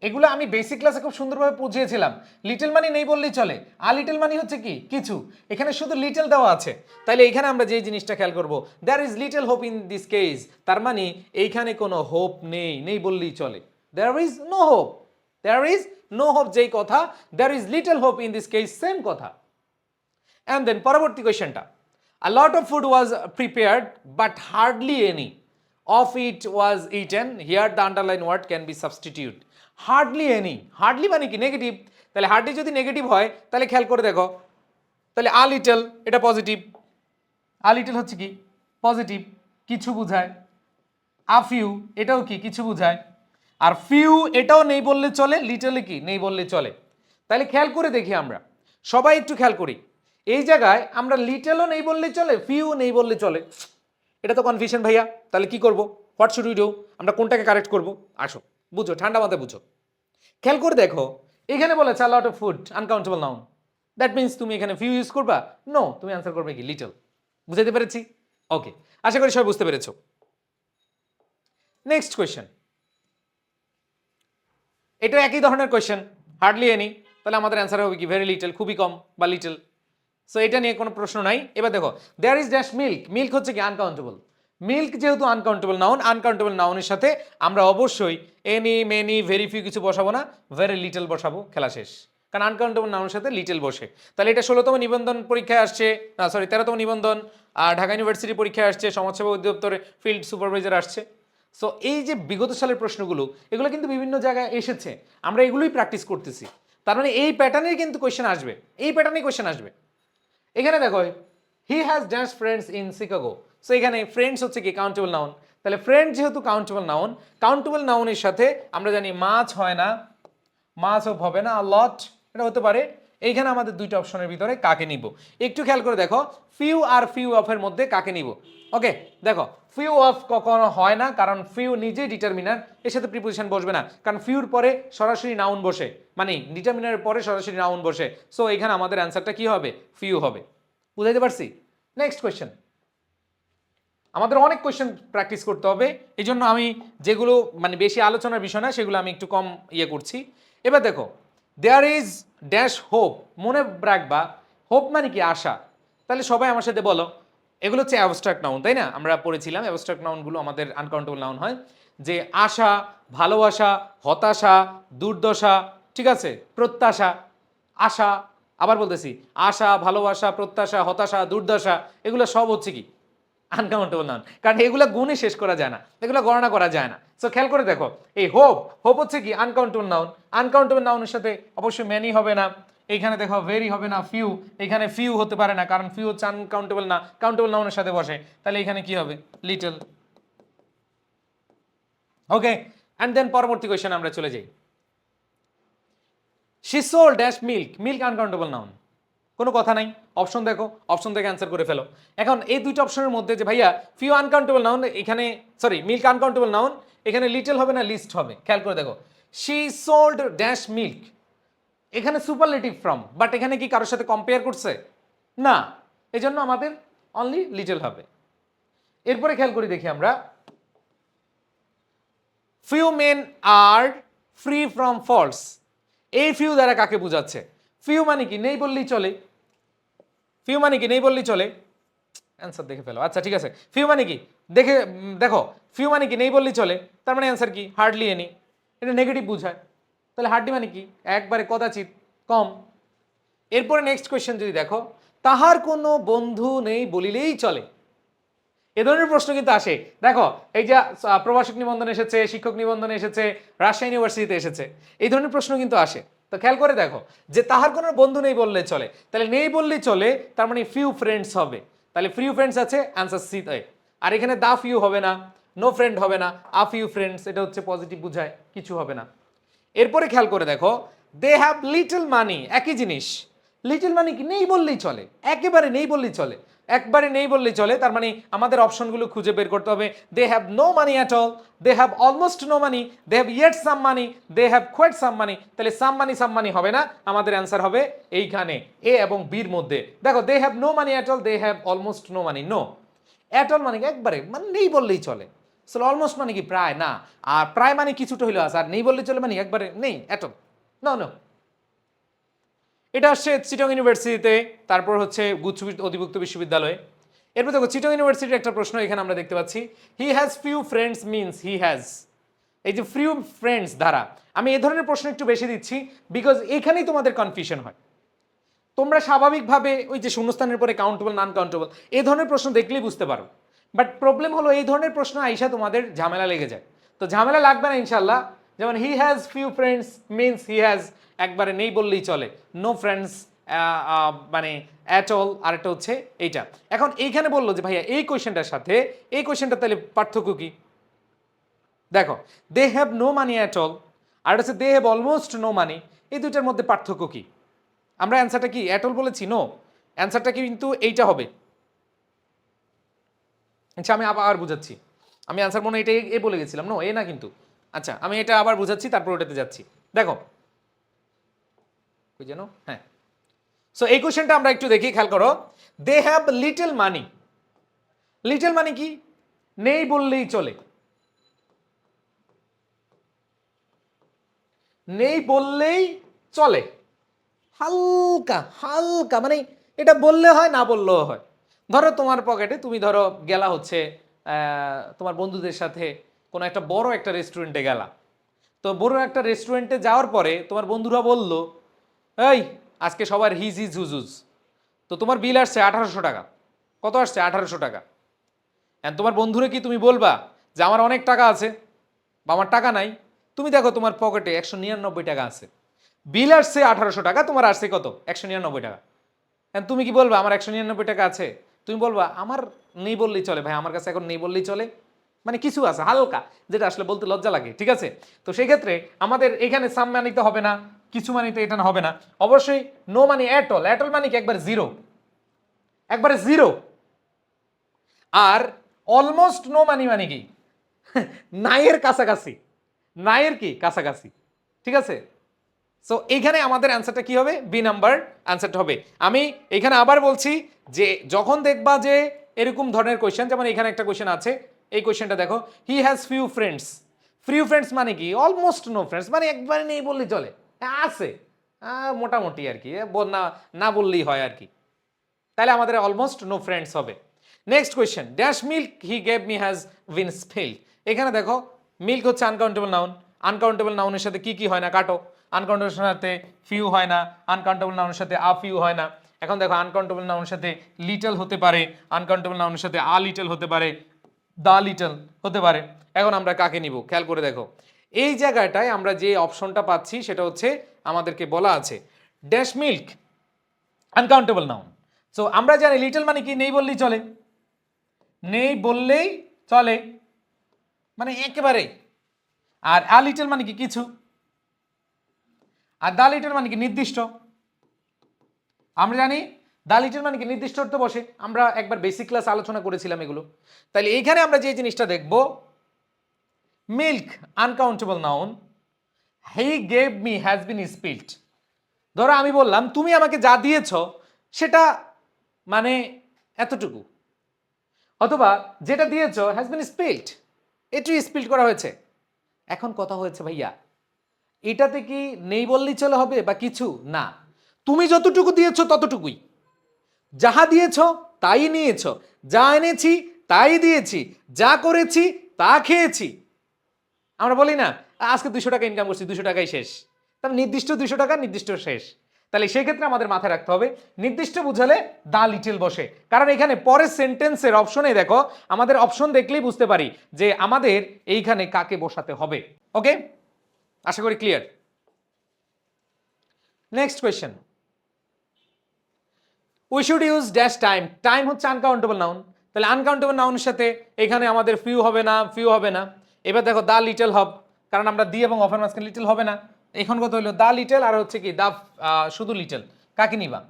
এগুলো আমি বেসিক ক্লাসে খুব সুন্দরভাবে বুঝিয়েছিলাম, লিটল মানে নেই বললেই চলে, আ লিটল মানে হচ্ছে কি কিছু, এখানে শুধু লিটল দেওয়া আছে, তাইলে এখানে আমরা যে জিনিসটা খেয়াল করব, there is little hope in this case, তার মানে এইখানে কোনো হোপ নেই, নেই বললেই চলে, there is no hope, there is no hope যেই কথা, there is little hope in this case same কথা। অ্যান্ড দেন পরবর্তী কোয়েশ্চেনটা, a lot of food was prepared but hardly any, of it was eaten, here the underlined word can be substitute. Hardly any, hardly মানে কি negative, তাহলে hardly যদি negative হয় তাহলে খেয়াল করে দেখো, তাহলে আ লিটল এটা পজিটিভ, আ লিটল হচ্ছে কি পজিটিভ, কিছু বোঝায়। আ ফিউ এটাও কি কিছু বোঝায়, আর ফিউ এটাও নেই বললে চলে, লিটলে কি নেই বললে চলে। তাহলে খেয়াল করে দেখি আমরা সবাই একটু খেয়াল করি, এই জায়গায় আমরা লিটলও নেই বললে চলে, ফিউ নেই বললে চলে, এটা তো কনফিউশন ভাইয়া। তাহলে কি করব, হোয়াট শুড উই ডু, আমরা কোনটাকে কারেক্ট করব? আসো বুঝো, ঠান্ডা মাথায় বুঝো, খেয়াল করে দেখো এখানে বলেছে a lot of food uncountable noun, that means তুমি এখানে ফিউ ইউজ করবা? নো, তুমি অ্যান্সার করবে কি লিটল। বুঝাতে পেরেছি? ওকে, আশা করি সবাই বুঝতে পেরেছো। নেক্সট কোয়েশ্চেন, এটা একই ধরনের কোয়েশ্চেন, হার্ডলি এনি, তাহলে আমাদের অ্যান্সার হবে কি ভেরি লিটল, খুবই কম বা লিটল। সো এটা নিয়ে কোনো প্রশ্ন নাই। এবার দেখো there is dash milk, milk হচ্ছে কি আনকাউন্টেবল, মিল্ক যেহেতু আনকাউন্টেবল নাউন, আনকাউন্টেবল নাউনের সাথে আমরা অবশ্যই এনি মেনি ভেরি ফিউ কিছু বসাবো না, ভেরি লিটল বসাবো, খেলা শেষ। কারণ আনকাউন্টেবল নাউনের সাথে লিটল বসে। তাহলে এটা 16তম নিবন্ধন পরীক্ষায় আসছে, 13তম নিবন্ধন ঢাকা ইউনিভার্সিটি পরীক্ষায় আসছে, সমাজসেবা অধিদপ্তরে ফিল্ড সুপারভাইজার আসছে। সো এই যে বিগত সালের প্রশ্নগুলো, এগুলো কিন্তু বিভিন্ন জায়গায় এসেছে, আমরা এগুলোই প্র্যাকটিস করতেছি। তার মানে এই প্যাটার্নের কিন্তু কোয়েশ্চেন আসবে, এই প্যাটার্নেই কোয়েশ্চেন আসবে। এখানে দেখো he has dash friends in Chicago, so এখানে ফ্রেন্ডস হচ্ছে কি কাউন্টেবল নাউন, তাহলে ফ্রেন্ড যেহেতু কাউন্টেবল নাউন, কাউন্টেবল নাউনের সাথে আমরা জানি মাছ হয় না, মাছ অফ হবে না, লট এটা হতে পারে। এইখানে আমাদের দুইটা অপশনের ভিতরে কাকে নিব একটু খেয়াল করে দেখো, ফিউ আর ফিউ অফের মধ্যে কাকে নিব। ওকে দেখো ফিউ অফ কখনো হয় না, কারণ ফিউ নিজেই ডিটারমিনার, এর সাথে প্রিপোজিশন বসবে না, কারণ ফিউর পরে সরাসরি নাউন বসে, মানে ডিটারমিনারের পরে সরাসরি নাউন বসে। সো এখানে আমাদের অ্যান্সারটা কি হবে, ফিউ হবে। বুঝাইতে পারছি? নেক্সট কোয়েশ্চেন, আমাদের অনেক কোয়েশ্চেন প্র্যাকটিস করতে হবে, এই জন্য আমি যেগুলো মানে বেশি আলোচনার বিষয় না সেগুলো আমি একটু কম করছি। এবার দেখো দেয়ার ইজ ড্যাশ হোপ, মনে রাখবা হোপ মানে কি আশা। তাহলে সবাই আমার সাথে বলো, এগুলো হচ্ছে অ্যাবস্ট্রাক্ট নাউন, তাই না? আমরা পড়েছিলাম অ্যাবস্ট্রাক্ট নাউনগুলো আমাদের আনকাউন্টেবল নাউন হয়, যে আশা, ভালোবাসা, হতাশা, দুর্দশা, ঠিক আছে, প্রত্যাশা, আশা, আবার বলতেছি আশা, ভালোবাসা, প্রত্যাশা, হতাশা, দুর্দশা, এগুলো সব হচ্ছে কি আনকাউন্টেবল নাউন, কারণ এগুলো গুণে শেষ করা যায় না, এগুলো গণনা করা যায় না। সো খেয়াল করে দেখো এই হোপ, হোপ হচ্ছে কি আনকাউন্টেবল নাউন, আনকাউন্টেবল নাউনের সাথে অবশ্যই ম্যানি হবে না, এইখানে দেখো ভেরি হবে না, ফিউ, এখানে ফিউ হতে পারে না কারণ ফিউ হচ্ছে আনকাউন্টেবল না, কাউন্টেবল নাউনের সাথে বসে, তাহলে এখানে কি হবে লিটল। ওকে, অ্যান্ড দেন পরবর্তী কোয়েশ্চেন আমরা চলে যাই। She sold dash milk, milk uncountable noun, কোনো কথা নাই, অপশন দেখো, অপশন থেকে অ্যান্সার করে ফেলো। এখন এই দুইটা অপশনের মধ্যে যে ভাইয়া ফিউ আনকাউন্টেবল নাউন, এখানে সরি মিল্ক আনকাউন্টেবল নাউন, এখানে লিটল হবে না লিস্ট হবে, খেয়াল করে দেখো শি সোল্ড ড্যাশ মিল্ক, এখানে সুপারলেটিভ ফ্রম, বাট এখানে কি কারোর সাথে কম্পেয়ার করছে না, এই জন্য আমাদের অনলি লিটল হবে। এরপরে খেয়াল করি দেখি আমরা, few men are free from faults, এই ফিউ দ্বারা কাকে বোঝাচ্ছে? ফিউ মানে কি নেই বললেই চলে, ফিউ মানে কি নেই বললেই চলে, অ্যান্সার দেখে ফেলো। আচ্ছা ঠিক আছে, ফিউ মানে কি দেখো ফিউ মানে কি নেই বললেই চলে, তার মানে অ্যান্সার কি হার্ডলি এনি, এটা নেগেটিভ বোঝায়, তাহলে হার্ডলি মানে কি একবারে কদাচিৎ, কম। এরপরে নেক্সট কোয়েশ্চেন যদি দেখো, তাহার কোনো বন্ধু নেই বলিলেই চলে, এ ধরনের প্রশ্ন কিন্তু আসে। দেখো এই যে প্রভাষক নিবন্ধন এসেছে, শিক্ষক নিবন্ধন এসেছে, রাজশাহী ইউনিভার্সিটিতে এসেছে, এই ধরনের প্রশ্ন কিন্তু আসে। তো খেয়াল করে দেখো যে তাহার কোনো বন্ধু নেই বললে চলে, তাহলে নেই বললেই চলে, তার মানে ফিউ ফ্রেন্ডস হবে, তাহলে ফিউ ফ্রেন্ডস আছে, অ্যান্সার সি। আর এখানে দা ফিউ হবে না, নো ফ্রেন্ড হবে না, আ ফিউ ফ্রেন্ডস, এটা হচ্ছে পজিটিভ বুঝায়, কিছু হবে না। এরপরে খেয়াল করে দেখো দে হ্যাভ লিটল মানি, একই জিনিস, লিটল মানি কি নেই বললেই চলে, একেবারে নেই বললেই চলে, একবারে নেই বললেই চলে, তার মানে আমাদের অপশনগুলো খুঁজে বের করতে হবে। They have no money at all, they have almost no money, they have yet some money, they have quite some money, তাহলে সাম মানি হবে না, আমাদের অ্যান্সার হবে এইখানে এ এবং বির মধ্যে। দেখো they have no money at all, they have almost no money, no, at all মানে একবারে মানে নেই বললেই চলে, আসলে অলমোস্ট মানে কি প্রায় না, আর প্রায় মানে কিছুটা হইলো আছে, আর নেই বললেই চলে মানে একবারে নেই, অ্যাট অল, নো নো। এটা আসছে চিটং ইউনিভার্সিটিতে, তারপর হচ্ছে গুচ্ছ অধিভুক্ত বিশ্ববিদ্যালয়ে। এরপর দেখো চিটং ইউনিভার্সিটির একটা প্রশ্ন এখানে আমরা দেখতে পাচ্ছি, he has few friends means he has, এই যে ফিউ ফ্রেন্ডস দ্বারা আমি এই ধরনের প্রশ্ন একটু বেশি দিচ্ছি বিকজ এখানেই তোমাদের কনফিউশন হয়। তোমরা স্বাভাবিকভাবে ওই যে শূন্যস্থানের পরে কাউন্টেবল নান কাউন্টেবল এই ধরনের প্রশ্ন দেখলেই বুঝতে পারো, বাট প্রবলেম হলো এই ধরনের প্রশ্ন আইসা তোমাদের ঝামেলা লেগে যায়। তো ঝামেলা লাগবে না ইনশাল্লাহ। যেমন he has few friends means he has একবারে নেই বললেই চলে, নো ফ্রেন্ডস মানে অ্যাট অল, আরেকটা হচ্ছে এইটা। এখন এইখানে বললো যে ভাইয়া এই কোয়েশ্চেনটার সাথে এই কোয়েশ্চেনটা তাহলে পার্থক্য কি? দেখো, they have no money at all আর হচ্ছে they have almost no money, এই দুইটার মধ্যে পার্থক্য কি? আমরা অ্যান্সারটা কি অ্যাট অল বলেছি? নো, অ্যান্সারটা কিন্তু এইটা হবে। আচ্ছা আমি আবার বুঝাচ্ছি, আমি অ্যান্সার মনে এটা এ বলে গেছিলাম, নো এ না কিন্তু। আচ্ছা আমি এটা আবার বুঝাচ্ছি, তারপর ওটাতে যাচ্ছি। দেখো ওই যেন, হ্যাঁ, সো এই কোশ্চেনটা আমরা একটু দেখি, খেয়াল করো। They have little money, little money কি? নেই বললেই চলে, নেই বললেই চলে, হালকা হালকা, মানে এটা বললে হয় না বললেও হয়। ধরো তোমার পকেটে তুমি ধরো গেলা হচ্ছে তোমার বন্ধুদের সাথে কোনো একটা বড় একটা রেস্টুরেন্টে গেলা। তো বড় একটা রেস্টুরেন্টে যাওয়ার পরে তোমার বন্ধুরা বলল, এই আজকে সবার হিজ হিজ হুজুজ, তো তোমার বিল আসছে 1800 টাকা। কত আসছে? 1800 টাকা। তোমার বন্ধুরে কি তুমি বলবা যে আমার অনেক টাকা আছে বা আমার টাকা নাই? তুমি দেখো তোমার পকেটে 199 টাকা আছে, বিল আসছে 1800 টাকা, তোমার আসছে কত? 199 টাকা। তুমি কি বলবা আমার 199 টাকা আছে? তুমি বলবা আমার নেই বললেই চলে ভাই, আমার কাছে এখন নেই বললেই চলে, মানে কিছু আছে হালকা, যেটা আসলে বলতে লজ্জা লাগে, ঠিক আছে? তো সেই ক্ষেত্রে আমাদের এখানে সাম মানিতে হবে না, কিছু মানিতে এটা হবে না, অবশ্যই no money at all. At all মানে কি? একবার জিরো, একবারে জিরো। আর অলমোস্ট নো মানি মানে কি? নাইয়ের কাছাকাছি, নাইয়ের কি কাছাকাছি, ঠিক আছে? সো এইখানে আমাদের অ্যান্সারটা কি হবে? বি নাম্বার অ্যান্সারটা হবে। আমি এখানে আবার বলছি যে যখন দেখবা যে এরকম ধরনের কোয়েশ্চেন, যেমন এখানে একটা কোয়েশ্চেন আছে, এই কোয়েশ্চেনটা দেখো, he has few friends. Few friends মানে কি? অলমোস্ট নো ফ্রেন্ডস, মানে একবারে নেই বললেই চলে, আছে মোটামুটি আর কি, না না বললেই হয় আর কি। তাহলে আমাদের অলমোস্ট নো ফ্রেন্ডস হবে। Next question, dash milk he gave me has been spelled. এখানে দেখো মিল্ক হচ্ছে আনকাউন্টেবল নাউন, আনকাউন্টেবল নাউনের সাথে কি কি হয় না কাটো, আনকাউন্টেবল সাথে ফিউ হয় না, আনকাউন্টেবল নাউনের সাথে আ ফিউ হয় না। এখন দেখো আনকাউন্টেবল নাউনের সাথে লিটল হতে পারে, আনকাউন্টেবল নাউনের সাথে আ লিটল হতে পারে, দা লিটল হতে পারে। এখন আমরা কাকে নিব? খেয়াল করে দেখো, এই জায়গাটায় আমরা যে অপশনটা পাচ্ছি সেটা হচ্ছে আমাদেরকে বলা আছে dash milk uncountable noun. So আমরা জানি লিটল মানে কি? নেই বললেই চলে, নেই বললেই চলে, মানে একেবারে। আর আ লিটল মানে কি? কিছু। আর দা লিটল মানে কি? নির্দিষ্ট। আমরা জানি দা লিটল মানে কি? নির্দিষ্ট অর্থ বসে, আমরা একবার বেসিক ক্লাস আলোচনা করেছিলাম এগুলো। তাহলে এইখানে আমরা যে জিনিসটা দেখব, milk uncountable noun, he gave me has been spelled. ধরো আমি বললাম তুমি আমাকে যা দিয়েছ সেটা মানে এতটুকু, অথবা যেটা দিয়েছ হ্যাজ বিন স্পিল্ড, একটু স্পিল্ড করা হয়েছে। এখন কথা হয়েছে ভাইয়া, এটাতে কি নেই বললেই চলে হবে বা কিছু না? তুমি যতটুকু দিয়েছো ততটুকুই, যাহা দিয়েছ তাই নিয়েছ, যা এনেছি তাই দিয়েছি, যা করেছি তা খেয়েছি। আমরা বলি না আজকে 200 টাকা ইনকাম করছি, 200 টাকাই শেষ, তাহলে নির্দিষ্ট 200 টাকা, নির্দিষ্ট শেষ। তাহলে সেক্ষেত্রে আমাদের মাথায় রাখতে হবে নির্দিষ্ট বুঝালে দা লিটল বসে, কারণ এখানে পরের সেন্টেন্সের অপশনে দেখো, আমাদের অপশন দেখলেই বুঝতে পারি যে আমাদের এইখানে কাকে বসাতে হবে। ওকে, আশা করি clear. Next question, we should use dash time. Time হচ্ছে আনকাউন্টেবল নাউন, তাহলে আনকাউন্টেবল নাউনের সাথে এখানে আমাদের ফিউ হবে না, ফিউ হবে না। এবার দেখো দা লিটল হব, কারণ আমরা দি এবং অফের মাঝখানে লিটল হবে না। এখন কত হলো? দা লিটল আর হচ্ছে কি দা শুধু লিটল, কাকে নিবা?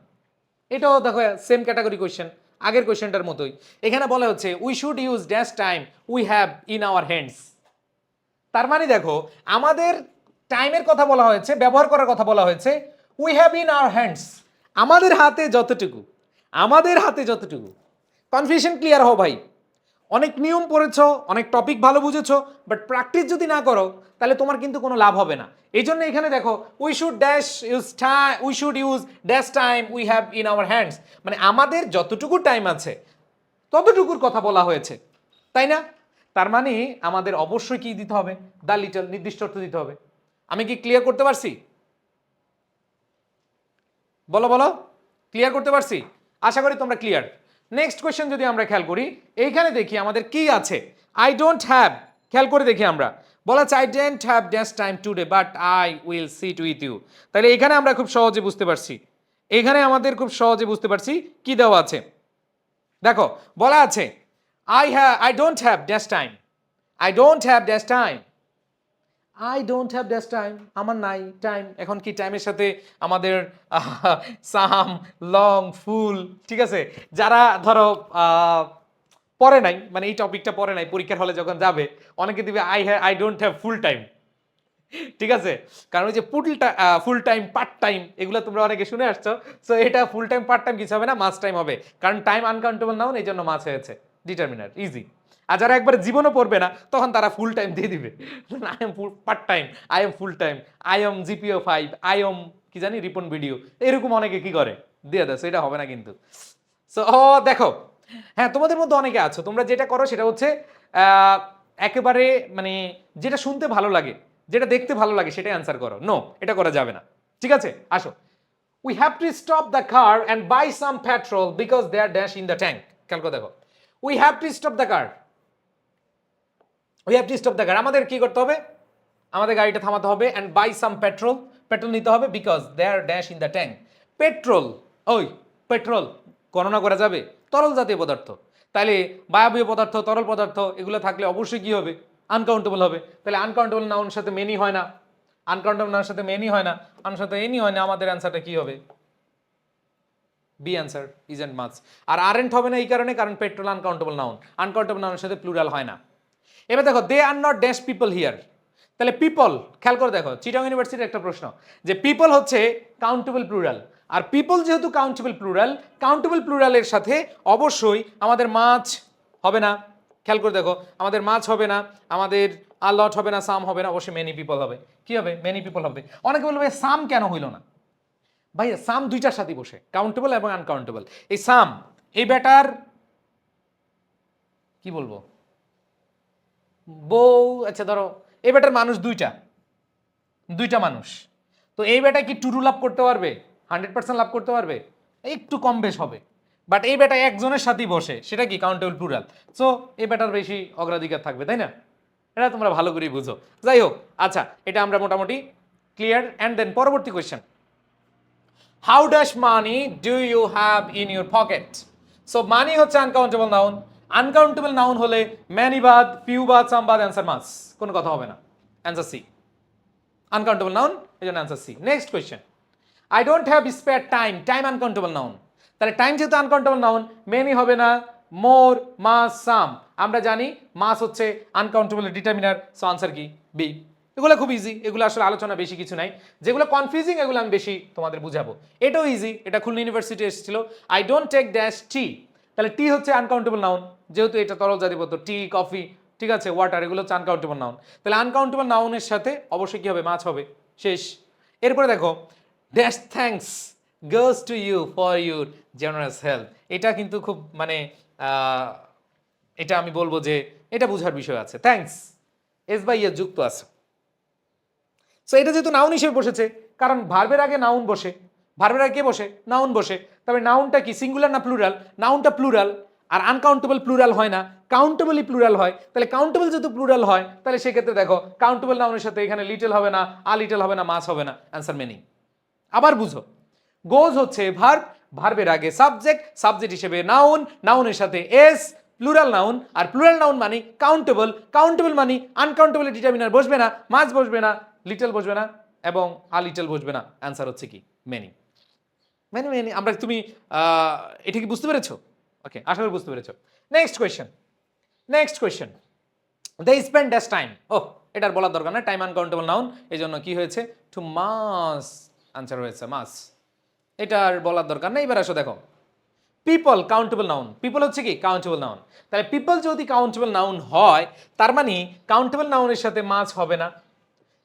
এটাও দেখো সেম ক্যাটাগরি কোয়েশ্চেন, আগের কোয়েশ্চেনটার মতোই। এখানে বলা হচ্ছে we should use dash time we have in our hands. তার মানে দেখো আমাদের টাইমের কথা বলা হয়েছে, ব্যবহার করার কথা বলা হয়েছে, we have in our hands, আমাদের হাতে যতটুকু, আমাদের হাতে যতটুকু। কনফিউশন ক্লিয়ার হও ভাই, অনেক নিয়ম পড়েছো, অনেক টপিক ভালো বুঝেছো, বাট প্র্যাকটিস যদি না করো তাহলে তোমার কিন্তু কোনো লাভ হবে না। এই জন্য এখানে দেখো we should dash use time, we should use dash time we have in our hands, মানে আমাদের যতটুকু টাইম আছে ততটুকুর কথা বলা হয়েছে, তাই না? তার মানে আমাদের অবশ্যই কি দিতে হবে? দা লিটল, নির্দিষ্ট অর্থ দিতে হবে। আমি কি ক্লিয়ার করতে পারছি? বলো বলো, ক্লিয়ার করতে পারছি? আশা করি তোমরা ক্লিয়ার। নেক্সট কোয়েশ্চেন যদি আমরা খেয়াল করি, এইখানে দেখি আমাদের কি আছে। আই ডোন্ট হ্যাভ, খেয়াল করে দেখি আমরা, বলা আছে I don't have dash time today but I will sit with you. তাহলে এখানে আমরা খুব সহজে বুঝতে পারছি, এখানে আমাদের খুব সহজে বুঝতে পারছি কি দেওয়া আছে। দেখো বলা আছে I don't have dash time, I don't have dash time, I don't have dash time, আমার নাই টাইম। এখন কি টাইমের সাথে আমাদের সাম, লং, ফুল, ঠিক আছে, যারা ধরো পড়ে নাই, মানে এই টপিকটা পড়ে নাই, পরীক্ষার হলে যখন যাবে অনেকে দিবে I don't have full time, ঠিক আছে, কারণ ওই যে ফুল টাইম, পার্ট টাইম, এগুলো তোমরা অনেকে শুনে আসছো। সো এটা ফুল টাইম পার্ট টাইম কিছু হবে না, মাস টাইম হবে, কারণ টাইম আনকাউন্টেবল নাউন, এই জন্য মাস হয়েছে ডিটারমিনার, ইজি। আর যারা একবার জীবনও পড়বে না তখন তারা ফুল টাইম দিয়ে দিবে, I am part time, I am full time, I am GPA 5, I am কি জানি রিপন ভিডিও, এরকম অনেকে কি করে দিয়ে দেয়, এটা হবে না কিন্তু। সো দেখো, হ্যাঁ তোমাদের মধ্যে অনেকে আছো, তোমরা যেটা করো সেটা হচ্ছে একেবারে মানে যেটা শুনতে ভালো লাগে, যেটা দেখতে ভালো লাগে সেটাই অ্যান্সার করো। নো, এটা করা যাবে না, ঠিক আছে। আসো, we have to stop the car and buy some petrol because they are dash in the tank. খেয়াল করে দেখো, we have to stop the car, we have to stop the car, আমাদের কি করতে হবে, আমাদের গাড়িটা থামাতে হবে, and buy some petrol, petrol নিতে হবে, because they are dash in the tank. Petrol, ওই পেট্রোল গণনা করা যাবে তরল জাতীয় পদার্থ, তাহলে বায়বীয় পদার্থ, তরল পদার্থ এগুলো থাকলে অবশ্যই কি হবে, আনকাউন্টেবল হবে। তাহলে আনকাউন্টেবল নাউনের সাথে মেনি হয় না, আনকাউন্টেবল নাউনের সাথে মেনি হয় না, আমার সাথে এনি হয় না, আমাদের অ্যান্সারটা কি হবে, বি অ্যান্সার, ইজেন্ট মাছ। আর আরেন্ট হবে না এই কারণে, কারণ পেট্রোল আনকাউন্টেবল নাউন, আনকাউন্টেবল নাউনের সাথে প্লুরাল হয় না। এবার দেখো they are not dash people here, তাহলে পিপল, খেয়াল করে দেখো চিটাগং ইউনিভার্সিটির একটা প্রশ্ন যে পিপল হচ্ছে কাউন্টেবল প্লুরাল, আর পিপল যেহেতু কাউন্টেবল প্লুরাল, কাউন্টেবল প্লুরালের সাথে অবশ্যই আমাদের মাছ হবে না। খেয়াল করে দেখো, আমাদের মাছ হবে না, আমাদের আর লট হবে না, সাম হবে না, অবশ্যই মেনি পিপল হবে। কি হবে, মেনি পিপল হবে। অনেকে বলবে সাম কেন হইল না, ভাই সাম দুইটার সাথে বসে, কাউন্টেবল এবং আনকাউন্টেবল। এই সাম, এই ব্যাটার কি বলবো, বউ, আচ্ছা ধরো এই বেটার মানুষ দুইটা মানুষ, তো এই বেটা কি টুরু লাভ করতে পারবে, 100% লাভ করতে পারবে, একটু কম বেশ হবে, বাট এই বেটা একজনের সাথেই বসে, সেটা কি কাউন্টেবল প্লুরাল, সো এই বেটার বেশি অগ্রাধিকার থাকবে, তাই না? এটা তোমরা ভালো করেই বুঝো। যাই হোক, আচ্ছা এটা আমরা মোটামুটি ক্লিয়ার। অ্যান্ড দেন পরবর্তী question, how dash money do you have in your pocket. So money হচ্ছে আনকাউন্টেবল নাউন, আনকাউন্টেবল নাউন হলে ম্যানি বাদ, ফিউ বাদ, সাম বাদ, অ্যান্সার মাস, কোনো কথা হবে না, অ্যান্সার সি। আনকাউন্টেবল নাউন, এই জন্য answer C. Next question, I don't have spare time, time uncountable noun, তাহলে টাইম যেহেতু আনকাউন্টেবল নাউন, মেনি হবে না, মোর, মাস, সাম, আমরা জানি মাস হচ্ছে আনকাউন্টেবল ডিটারমিনার, সো আনসার কি, বি। এগুলো খুব ইজি, এগুলো আসলে আলোচনা বেশি কিছু নাই, যেগুলো কনফিউজিং এগুলো আমি বেশি তোমাদের বুঝাবো। এটাও ইজি, এটা খুলনা ইউনিভার্সিটি এসেছিল, আই ডোন্ট টেক ড্যাশ টি, তাহলে টি হচ্ছে আনকাউন্টেবল নাউন, যেহেতু এটা তরল জাতীয় পদার্থ, টি, কফি, ঠিক আছে, ওয়াটার, এগুলো হচ্ছে আনকাউন্টেবল নাউন, তাহলে আনকাউন্টেবল নাউনের সাথে অবশ্যই কি হবে, মাছ হবে, শেষ। এরপরে দেখো, dash thanks goes to you for your generous help, এটা কিন্তু খুব মানে এটা আমি বলবো যে এটা বুঝার বিষয় আছে, থ্যাঙ্কস এস বাই এ যুক্ত আছে। সো এটা যেহেতু নাউন হিসেবে বসেছে, কারণ ভার্বের আগে নাউন বসে, ভার্বের আগে কে বসে, নাউন বসে, তবে নাউনটা কি সিঙ্গুলার না প্লুরাল, নাউনটা প্লুরাল, আর আনকাউন্টেবল প্লুরাল হয় না, কাউন্টেবলই প্লুরাল হয়, তাহলে কাউন্টেবল যেহেতু প্লুরাল হয়, তাহলে সেক্ষেত্রে দেখো কাউন্টেবল নাউনের সাথে এখানে লিটল হবে না, আ লিটল হবে না, মাস হবে না, অ্যান্সার মেনি। আবার বুঝো, গোজ হচ্ছে ভার্ব, ভার্বের আগে সাবজেক্ট, সাবজেক্ট হিসেবে নাউন, নাউনের সাথে এস, প্লুরাল নাউন, আর প্লুরাল নাউন মানে কাউন্টেবল, কাউন্টেবল মানে আনকাউন্টেবল ডিটারমিনার বসবে না, মাস বসবে না, লিটল বসবে না, এবং আ লিটল বসবে না, অ্যান্সার হচ্ছে কি, মেনি। মেনি মেনি, আমরা তুমি এটা কি বুঝতে পেরেছো? ওকে, আশা করি বুঝতে পেরেছো। Next question, they spend dash time, ও এটার বলার দরকার না, টাইম আনকাউন্টেবল নাউন, এই জন্য কি হয়েছে, টু মাস, আনসার হয়েছে মাস, এটার বলার দরকার নেই। এবার আসো দেখো, পিপল কাউন্টেবল নাউন, পিপল হচ্ছে কি কাউন্টেবল নাউন, তাহলে পিপল যদি কাউন্টেবল নাউন হয়, তার মানে কাউন্টেবল নাউনের সাথে মাছ হবে না,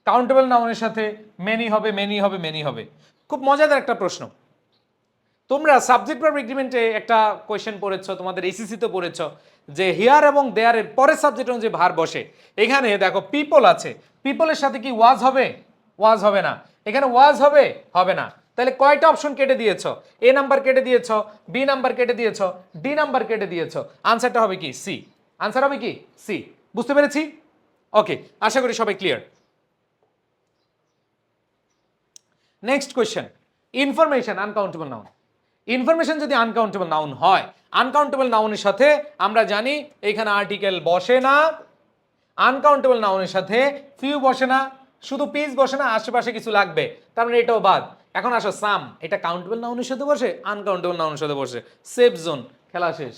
কাউন্টেবল নাউনের সাথে মেনি হবে, মেনি হবে, মেনি হবে। খুব মজাদার একটা প্রশ্ন, তোমরা সাবজেক্ট ভার্ব এগ্রিমেন্টে একটা কোয়েশ্চেন পড়েছো, তোমাদের এসিসিতে পড়েছো যে হিয়ার এবং দেয়ারের পরের সাবজেক্ট অনুযায়ী ভার বসে। এখানে দেখো পিপল আছে, পিপলের সাথে কি ওয়াজ হবে, ওয়াজ হবে না, এখানে ওয়াজ হবে, হবে না, তাহলে কয়টা অপশন কেটে দিয়েছো? এ নাম্বার কেটে দিয়েছো, বি নাম্বার কেটে দিয়েছো, ডি নাম্বার কেটে দিয়েছো। আনসারটা হবে কি? সি। আনসার হবে কি? সি। বুঝতে পেরেছি? ওকে, আশা করি সবাই clear. Next question, information uncountable noun. Information যদি আনকাউন্টেবল নাউন হয়, আনকাউন্টেবল নাউনের সাথে আমরা জানি এখানে আর্টিকেল বসে না, আনকাউন্টেবল নাউনের সাথে ফিউ বসে না, শুধু পিস বসে না, আশেপাশে কিছু লাগবে, তার মানে এটাও বাদ। এখন আসো সাম, এটা কাউন্টেবল নাউনের সাথে বসে, আনকাউন্টেবল নাউনের সাথে বসে, সেফ জোন, খেলা শেষ।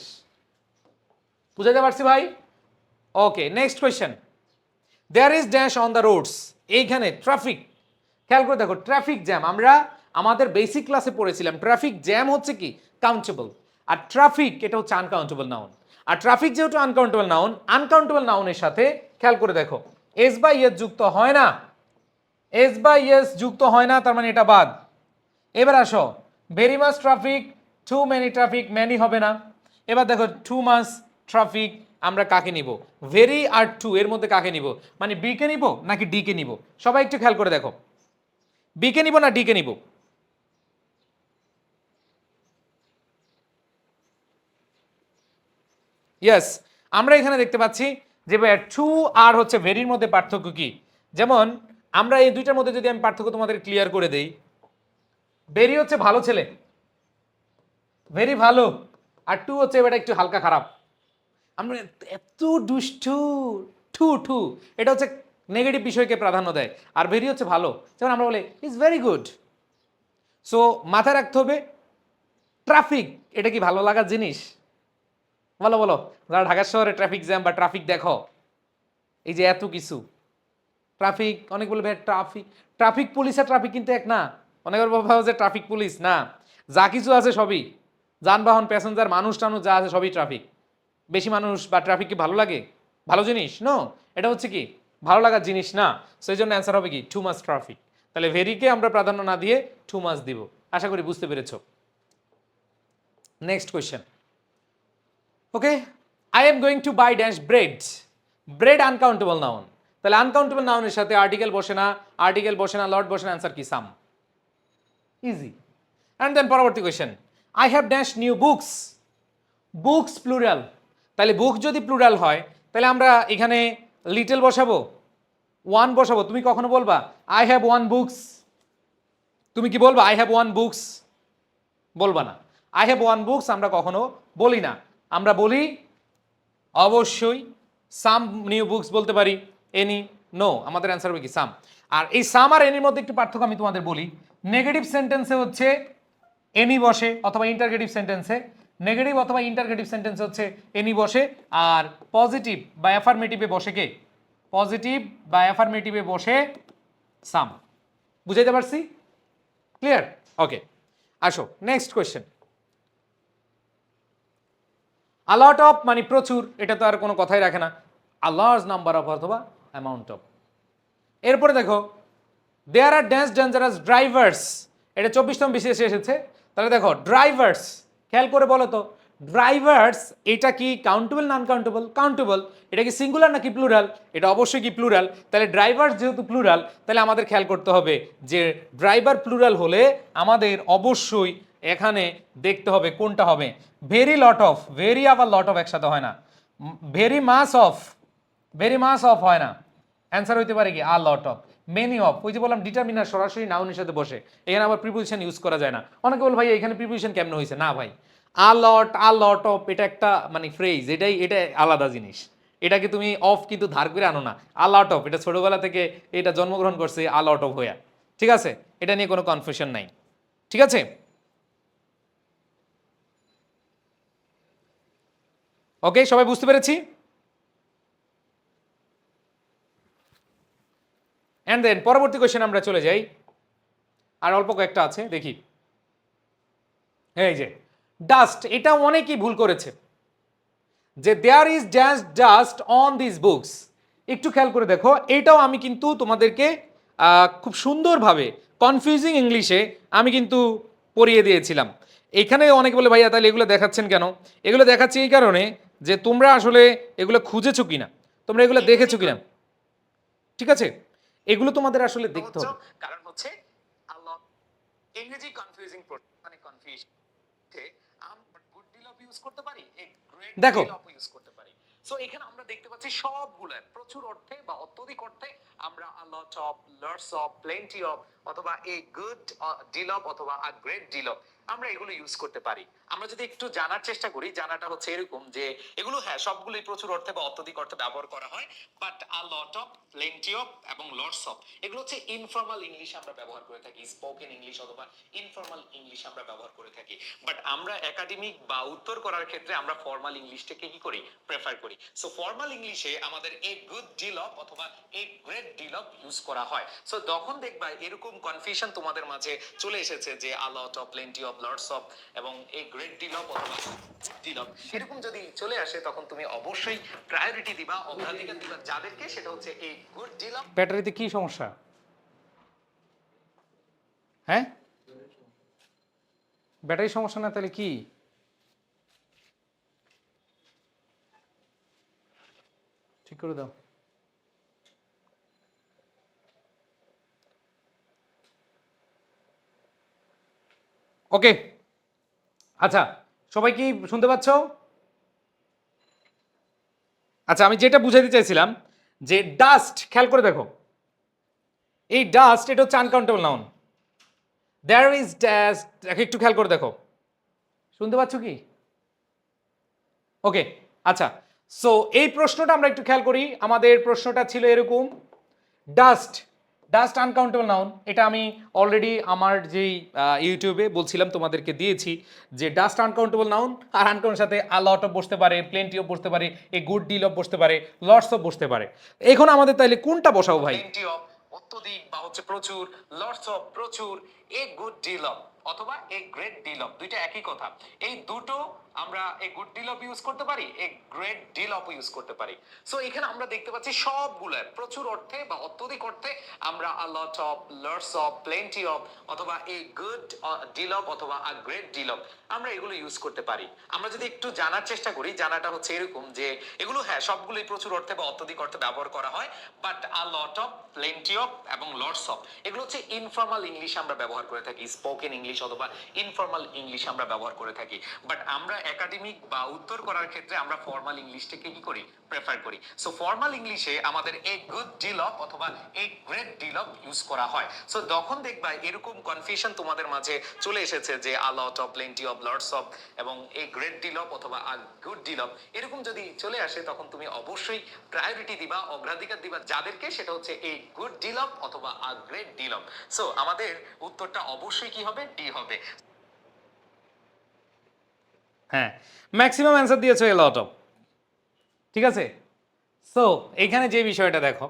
বুঝাতে পারছি ভাই? Okay, next question, there is dash on the roads. এইখানে ট্রাফিক, খেয়াল করে দেখো, ট্রাফিক জ্যাম আমরা আমাদের বেসিক ক্লাসে পড়েছিলাম, ট্রাফিক জ্যাম হচ্ছে কি? কাউন্টেবল, আর ট্রাফিক এটা হচ্ছে আনকাউন্টেবল নাউন। আর ট্রাফিক যেহেতু আনকাউন্টেবল নাউন, আনকাউন্টেবল নাউনের সাথে খেয়াল করে দেখো এস বাই এস যুক্ত হয় না, এস বাই এস যুক্ত হয় না, তার মানে এটা বাদ। এবার আসো, very much traffic, too many traffic, many হবে না। এবার দেখো টু মাস ট্রাফিক, আমরা কাকে নিব? ভেরি আর টু এর মধ্যে কাকে নিব? মানে বি কে নিব নাকি ডি কে নিব? সবাই একটু খেয়াল করে দেখো, বি কে নিব না ডি কে নিব? ইয়েস, আমরা এখানে দেখতে পাচ্ছি যে টু আর হচ্ছে ভেরির মধ্যে পার্থক্য কি। যেমন আমরা এই দুইটার মধ্যে যদি আমি পার্থক্য তোমাদের ক্লিয়ার করে দেই, ভেরি হচ্ছে ভালো ছেলে, ভেরি ভালো, আর টু হচ্ছে এবার একটু হালকা খারাপ। আমরা এত দুষ্টু, টু টু এটা হচ্ছে নেগেটিভ বিষয়কে প্রাধান্য দেয়, আর ভেরি হচ্ছে ভালো। যেমন আমরা বলি ইজ ভেরি গুড। সো মাথায় রাখতে হবে, ট্রাফিক এটা কি ভালো লাগার জিনিস? বলো বলো, যারা ঢাকা শহরে ট্রাফিক জ্যাম বা ট্রাফিক দেখো, এই যে এত কিছু ট্রাফিক, অনেক বলবে ট্রাফিক, ট্রাফিক পুলিশ আর ট্রাফিক কিন্তু এক না। অনেকের ভাবে যে ট্রাফিক পুলিশ না, যা কিছু আছে সবই যানবাহন, প্যাসেঞ্জার, মানুষ টানুষ যা আছে সবই ট্রাফিক। বেশি মানুষ বা ট্রাফিক কি ভালো লাগে? ভালো জিনিস নো, এটা হচ্ছে কি ভালো লাগার জিনিস না। সেই জন্য অ্যান্সার হবে কি টু মাস ট্রাফিক। তাহলে ভেরিকে আমরা প্রাধান্য না দিয়ে টু মাস দিব। আশা করি বুঝতে পেরেছো। Next question, okay, I am going to buy dash bread. Bread uncountable noun, তাহলে আনকাউন্টেবল নাউনের সাথে আর্টিকেল বসে না, আর্টিকেল বসে না, লর্ড বসে না, অ্যান্সার কি সাম। ইজি। অ্যান্ড দেন পরবর্তী question, I have dash new books. Books plural, তাহলে বুক যদি প্লুরাল হয় তাহলে আমরা এখানে লিটল বসাবো, ওয়ান বসাবো। তুমি কখনো বলবা আই হ্যাভ ওয়ান বুকস? তুমি কি বলবা আই হ্যাভ ওয়ান বুকস? বলবা না। আই হ্যাভ ওয়ান বুকস আমরা কখনো বলি না, আমরা বলি অবশ্যই সাম নিউ বুকস বলতে পারি, এনি নো, আমাদের অ্যান্সার হবে কি সাম। আর এই সাম আর এনির মধ্যে একটু পার্থক্য আমি তোমাদের বলি। নেগেটিভ সেন্টেন্সে হচ্ছে এনি বসে, অথবা ইন্টারগেটিভ সেন্টেন্সে নেগেটিভ অথবা ইন্টারগেটিভ সেন্টেন্সে হচ্ছে এনি বসে, আর পজিটিভ বা অ্যাফার্মেটিভে বসে কে? পজিটিভ বা অ্যাফার্মেটিভে বসে সাম। বুঝাইতে পারছি? ক্লিয়ার? ওকে, আসো নেক্সট কোয়েশ্চেন। আলট অফ মানে প্রচুর, এটা তো আর কোনো কথাই রাখে না, আ লার্জ নাম্বার অফ অথবা অ্যামাউন্ট অফ। এরপরে দেখো দেয়ার আর ড্যান্স ডেঞ্জারাস ড্রাইভার্স, এটা 24তম বিশেষে এসেছে। তাহলে দেখো ড্রাইভার্স, খেয়াল করে বলো তো ড্রাইভার্স এটা কি কাউন্টেবল না আনকাউন্টেবল? কাউন্টেবল। এটা কি সিঙ্গুলার নাকি প্লুরাল? এটা অবশ্যই কি প্লুরাল। তাহলে ড্রাইভার্স যেহেতু প্লুরাল, তাহলে আমাদের খেয়াল করতে হবে যে ড্রাইভার প্লুরাল হলে আমাদের অবশ্যই এখানে দেখতে হবে কোনটা হবে। ভেরি লট অফ, ভেরি আবার লট অফ একসাথে হয় না। Very much of, very much of হয় না, অ্যান্সার হইতে পারে কি আ লট অফ। মেনি অফ, ওই যে বললাম ডিটারমিনার সরাসরি নাউনের সাথে বসে, এখানে আবার প্রিপোজিশন ইউজ করা যায় না। অনেকে বল ভাই এখানে প্রিপোজিশন কেমনে হয়েছে? না ভাই, আ লট অফ এটা একটা মানে ফ্রেজ, এটা আলাদা জিনিস। এটাকে তুমি অফ কিন্তু ধার করে আনো না। আ লট অফ এটা ছোটবেলা থেকে এটা জন্মগ্রহণ করছে আ লট অফ হইয়া, ঠিক আছে? এটা নিয়ে কোনো কনফিউশন নাই, ঠিক আছে? ওকে, সবাই বুঝতে পেরেছি? অ্যান্ড দেন পরবর্তী কোয়েশ্চেন আমরা চলে যাই, আর অল্প কয়েকটা আছে দেখি। এই যে ডাস্ট, এটা অনেকেই ভুল করেছে যে there is dust on this books. একটু খেয়াল করে দেখো, এটাও আমি কিন্তু তোমাদেরকে খুব সুন্দরভাবে কনফিউজিং ইংলিশে আমি কিন্তু পড়িয়ে দিয়েছিলাম। এখানে অনেকে বলে ভাইয়া তাহলে এগুলো দেখাচ্ছেন কেন? এগুলো দেখাচ্ছি এই কারণে যে তোমরা আসলে এগুলো খুঁজেছো কিনা, তোমরা এগুলো দেখেছো কিনা, ঠিক আছে? এগুলো তোমাদের আসলে দেখতে হবে। কারণ হচ্ছে ইংরেজি কনফিউজিং মানে কনফিউশন আমরা গুড ডিল অফ ইউজ করতে পারি, a great deal of use করতে পারি। সো এখানে আমরা দেখতে পাচ্ছি সবগুলো প্রচুর অর্থে বা অত্যধিক অর্থে আমরা a lot of, lots of, plenty of অথবা এ গুড ডিল অফ অথবা আ গ্রেট ডিল অফ আমরা এগুলো ইউজ করতে পারি। আমরা যদি একটু জানার চেষ্টা করি, জানাটা হচ্ছে এরকম যে এগুলো হ্যাঁ সবগুলোই প্রচুর অর্থে বা অত্যধিক অর্থে ব্যবহার করা হয়, but a lot of, plenty of এবং লটস অফ এগুলো হচ্ছে ইনফর্মাল ইংলিশ আমরা ব্যবহার করে থাকি, স্পোকেন ইংলিশ অথবা ইনফর্মাল ইংলিশ আমরা ব্যবহার করে থাকি। বাট আমরা একাডেমিক বা উত্তর করার ক্ষেত্রে আমরা ফর্মাল ইংলিশটাকে কি করি, প্রেফার করি। সো ফর্মাল ইংলিশে আমাদের এ গুড ডিল অফ অথবা a great deal of use করা হয়। সো যখন দেখবা এরকম কনফিউশন তোমাদের মাঝে চলে এসেছে যে a lot of, plenty of, lots of এবং এ গ্রেট ডিল অফ অথবা ডিল অফ এরকম যদি চলে আসে, তখন তুমি অবশ্যই প্রায়োরিটি দিবা, অগ্রাধিকার দিবা যাদেরকে, সেটা হচ্ছে এ গুড ডিল অফ। ব্যাটারিতে কি সমস্যা? হ্যাঁ, ব্যাটারি সমস্যা না তাহলে কি? ঠিক করে দাও। ওকে, আচ্ছা সবাই কি শুনতে পাচ্ছ? আচ্ছা, আমি যেটা বুঝাইতে চাইছিলাম যে ডাস্ট, খেয়াল করে দেখো, এই ডাস্ট এটা হচ্ছে uncountable noun. There is dust, একটু খেয়াল করে দেখো, শুনতে পাচ্ছ কি? ওকে, আচ্ছা। সো এই প্রশ্নটা আমরা একটু খেয়াল করি। আমাদের প্রশ্নটা ছিল এরকম, ডাস্ট, ডাস্ট আনকাউন্টেবল নাউন। এটা আমি অলরেডি আমার যেই ইউটিউবে বলছিলাম তোমাদেরকে দিয়েছি যে ডাস্ট আনকাউন্টেবল নাউন, আর আনকাউন্টের সাথে আ লট অফ বসতে পারে, প্লেন্টি অফ বসতে পারে, এ গুড ডিল অফ বসতে পারে, লটস অফ বসতে পারে। এখন আমাদের তাইলে কোনটা বসাবো ভাই? প্লেন্টি অফ অত্যধিক বা হচ্ছে প্রচুর, লটস অফ প্রচুর, এ গুড ডিল অফ অথবা এ গ্রেট ডিল অফ, দুইটা একই কথা। এই দুটো আমরা a good deal of use করতে পারি, a great deal of use করতে পারি। সো এখানে আমরা দেখতে পাচ্ছি সবগুলো প্রচুর অর্থে বা অত্যধিক অর্থে আমরা a lot of, lots of, plenty of অথবা এ গুড ডিল অফ অথবা আ গ্রেট ডিল অফ আমরা এগুলো ইউজ করতে পারি। আমরা যদি একটু জানার চেষ্টা করি, জানাটা হচ্ছে এরকম যে এগুলো হ্যাঁ সবগুলোই প্রচুর অর্থে বা অত্যধিক অর্থে ব্যবহার করা হয়, but a lot of, plenty of এবং লটস অফ এগুলো হচ্ছে ইনফর্মাল ইংলিশ আমরা ব্যবহার করে থাকি, স্পোকেন ইংলিশ অথবা ইনফর্মাল ইংলিশ আমরা ব্যবহার করে থাকি। বাট আমরা একাডেমিক বা উত্তর করার ক্ষেত্রে আমরা ফর্মাল ইংলিশটাকে কি করি, প্রেফার করি। সো ফর্মাল ইংলিশে আমাদের এ গুড ডিল অফ অথবা a great deal of use করা হয়। সো যখন দেখবা এরকম কনফিউশন তোমাদের মাঝে চলে এসেছে যে a lot of, plenty of, lots of এবং এ গ্রেট ডিল অফ অথবা আ গুড ডিল অফ এরকম যদি চলে আসে, তখন তুমি অবশ্যই প্রায়োরিটি দিবা, অগ্রাধিকার দিবা যাদেরকে, সেটা হচ্ছে এ গুড ডিল অফ অথবা a great deal of. So আমাদের উত্তরটা অবশ্যই কি হবে, ডি হবে। হ্যাঁ, ম্যাক্সিমাম অ্যান্সার দিয়েছো এ লট অফ, ঠিক আছে। সো এখানে যে বিষয়টা দেখো,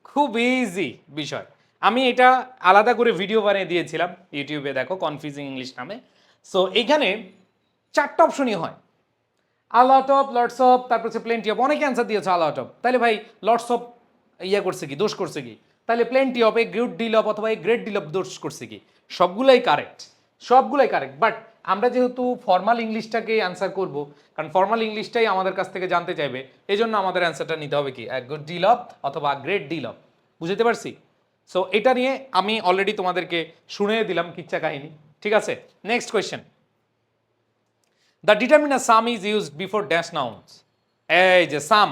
খুব ইজি বিষয়। আমি এটা আলাদা করে ভিডিও বানিয়ে দিয়েছিলাম ইউটিউবে, দেখো কনফিউজিং ইংলিশ নামে। সো এইখানে চারটা অপশনই হয়, আ লট অফ, লটস অফ, তারপর হচ্ছে প্লেন্টি অফ। অনেকে অ্যান্সার দিয়েছে আ লট অফ, তাহলে ভাই লটস অফ ইয়ে করছে কি, দোষ করছে কি? তাহলে plenty of, a good deal of অথবা এ গ্রেট ডিল অফ দোষ করছে কি? সবগুলাই কারেক্ট, সবগুলাই কারেক্ট। বাট আমরা যেহেতু ফর্মাল ইংলিশটাকে অ্যান্সার করব, কারণ ফর্মাল ইংলিশটাই আমাদের কাছ থেকে জানতে চাইবে, এই জন্য আমাদের অ্যান্সারটা নিতে হবে কি, এ গুড ডিল অফ অথবা গ্রেট ডিল অফ। বুঝতে পারছি? সো এটা নিয়ে আমি অলরেডি তোমাদেরকে শুনিয়ে দিলাম কিচ্ছা কাহিনী, ঠিক আছে। Next question, the determiner some is used before dash nouns. এই যে সাম,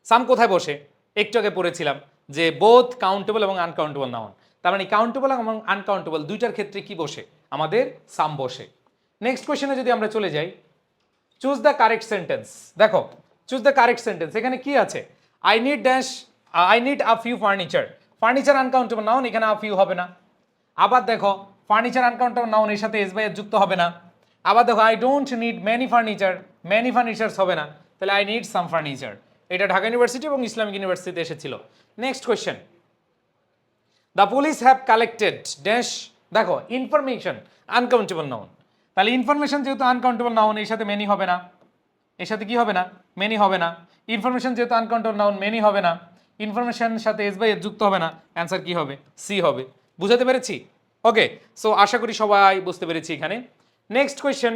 সাম কোথায় বসে? একটু আগে পড়েছিলাম যে বোথ কাউন্টেবল এবং আনকাউন্টেবল নাউন। তার মানে কাউন্টেবল এবং আনকাউন্টেবল দুইটার ক্ষেত্রে কি বসে, আমাদের সাম বসে। নেক্সট কোয়েশ্চেনে যদি আমরা চলে যাই, চুজ দ্য কারেক্ট সেন্টেন্স। দেখো, চুজ দ্য কারেক্ট সেন্টেন্স, এখানে কি আছে? I need dash, I need a few furniture. Furniture uncountable noun, এখানে আ ফিউ হবে না। আবার দেখো, ফার্নিচার আনকাউন্টেবল নাউন, এর সাথে এস বাই এস যুক্ত হবে না। আবার দেখো, I don't need many furniture, many furnitures হবে না, তাহলে আই নিড সাম ফার্নিচার। এটা ঢাকা ইউনিভার্সিটি এবং ইসলামিক ইউনিভার্সিটিতে এসেছিল। Next question, the police have collected dash. দেখো, ইনফরমেশন আনকাউন্টেবল নাউন, তাহলে ইনফরমেশন যেহেতু আনকাউন্টেবল নাউন, এর সাথে মেনি হবে না, এর সাথে কি হবে না, মেনি হবে না। ইনফরমেশন যেহেতু আনকাউন্টেবল নাউন, মেনি হবে না। ইনফরমেশন সাথে এস বাই এস যুক্ত হবে না, অ্যান্সার কি হবে, সি হবে। বুঝাতে পেরেছি? ওকে, সো আশা করি সবাই বুঝতে পেরেছি এখানে। নেক্সট কোয়েশ্চেন,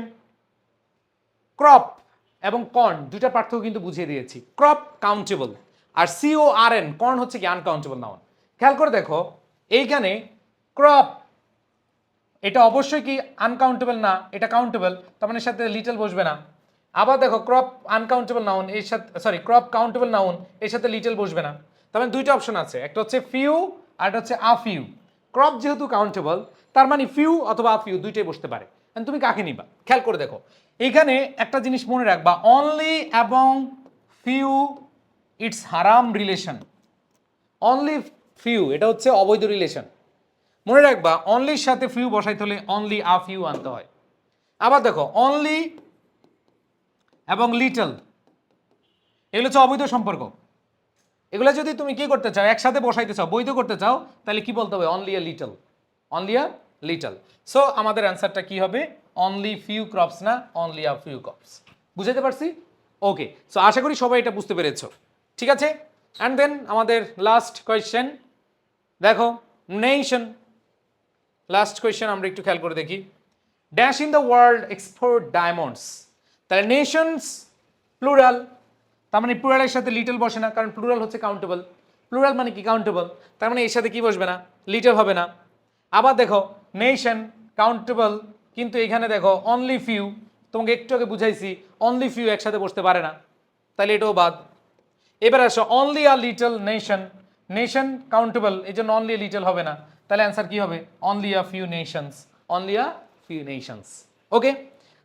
ক্রপ এবং কর্ন দুইটা পার্থক্য কিন্তু বুঝিয়ে দিয়েছি। ক্রপ কাউন্টেবল আর CORN, কর্ন হচ্ছে কি আনকাউন্টেবল নাউন। খেয়াল করে দেখো, এইখানে ক্রপ এটা অবশ্যই কি আনকাউন্টেবল না, এটা কাউন্টেবল, তার মানে এর সাথে লিটল বসবে না। আবার দেখো ক্রপ আনকাউন্টেবল নাউন এর সাথে, সরি ক্রপ কাউন্টেবল নাউন এর সাথে লিটল বসবে না। তার মানে দুইটা অপশন আছে, একটা হচ্ছে ফিউ আর একটা হচ্ছে আ ফিউ। ক্রপ যেহেতু কাউন্টেবল তার মানে ফিউ অথবা আ ফিউ দুইটাই বসতে পারে। তুমি কাকে নিবা খেয়াল করে দেখো, এইখানে একটা জিনিস মনে রাখবা, অনলি এবং ফিউ ইটস হারাম রিলেশন। অনলি ফিউ এটা হচ্ছে অবৈধ রিলেশন। মনে রাখবা অনলির সাথে ফিউ বসাইতে হলে অনলি আ ফিউ আনতে হয়। আবার দেখো অনলি এবং লিটল এগুলো হচ্ছে অবৈধ সম্পর্ক। এগুলো যদি তুমি কি করতে চাও, একসাথে বসাইতে চাও, বৈধ করতে চাও, তাহলে কি বলতে হবে, only a little, only a little. So আমাদের অ্যান্সারটা কি হবে, অনলি ফিউ ক্রপস না অনলি আ ফিউ ক্রপস। বুঝাতে পারছি? ওকে, সো আশা করি সবাই এটা বুঝতে পেরেছো। ঠিক আছে, অ্যান্ড দেন আমাদের লাস্ট কোয়েশ্চেন দেখো, নেশন। লাস্ট কোয়েশ্চেন আমরা একটু খেয়াল করে দেখি। Dash in the world export diamonds. তাহলে নেশনস প্লুরাল, তার মানে প্লুরালের সাথে লিটল বসে না, কারণ প্লুরাল হচ্ছে কাউন্টেবল। প্লুরাল মানে কি কাউন্টেবল, তার মানে এর সাথে কি বসবে না, লিটল হবে না। আবার দেখো নেশন কাউন্টেবল, কিন্তু এখানে দেখো অনলি ফিউ, তোমাকে একটু আগে বুঝাইছি অনলি ফিউ একসাথে বসতে পারে না, তাহলে এটাও বাদ। এবার আসো only a little nation, nation countable এই জন্য অনলি লিটল হবে না, তাহলে অ্যান্সার কি হবে, only a few nations, only a few nations. Okay,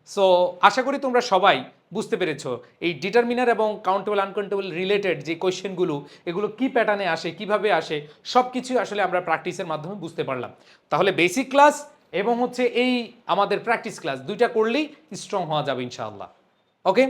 so আশা করি তোমরা সবাই বুঝতে পেরেছো এই ডিটারমিনার এবং কাউন্টেবল আনকাউন্টেবল রিলেটেড যে কোয়েশ্চেনগুলো, এগুলো কি প্যাটার্নে আসে, কিভাবে আসে, সব কিছুই আসলে আমরা প্র্যাকটিসের মাধ্যমে বুঝতে পারলাম। তাহলে বেসিক ক্লাস এবং হচ্ছে এই আমাদের প্র্যাকটিস ক্লাস দুইটা করলেই স্ট্রং হওয়া যাবে ইনশাআল্লাহ। ওকে।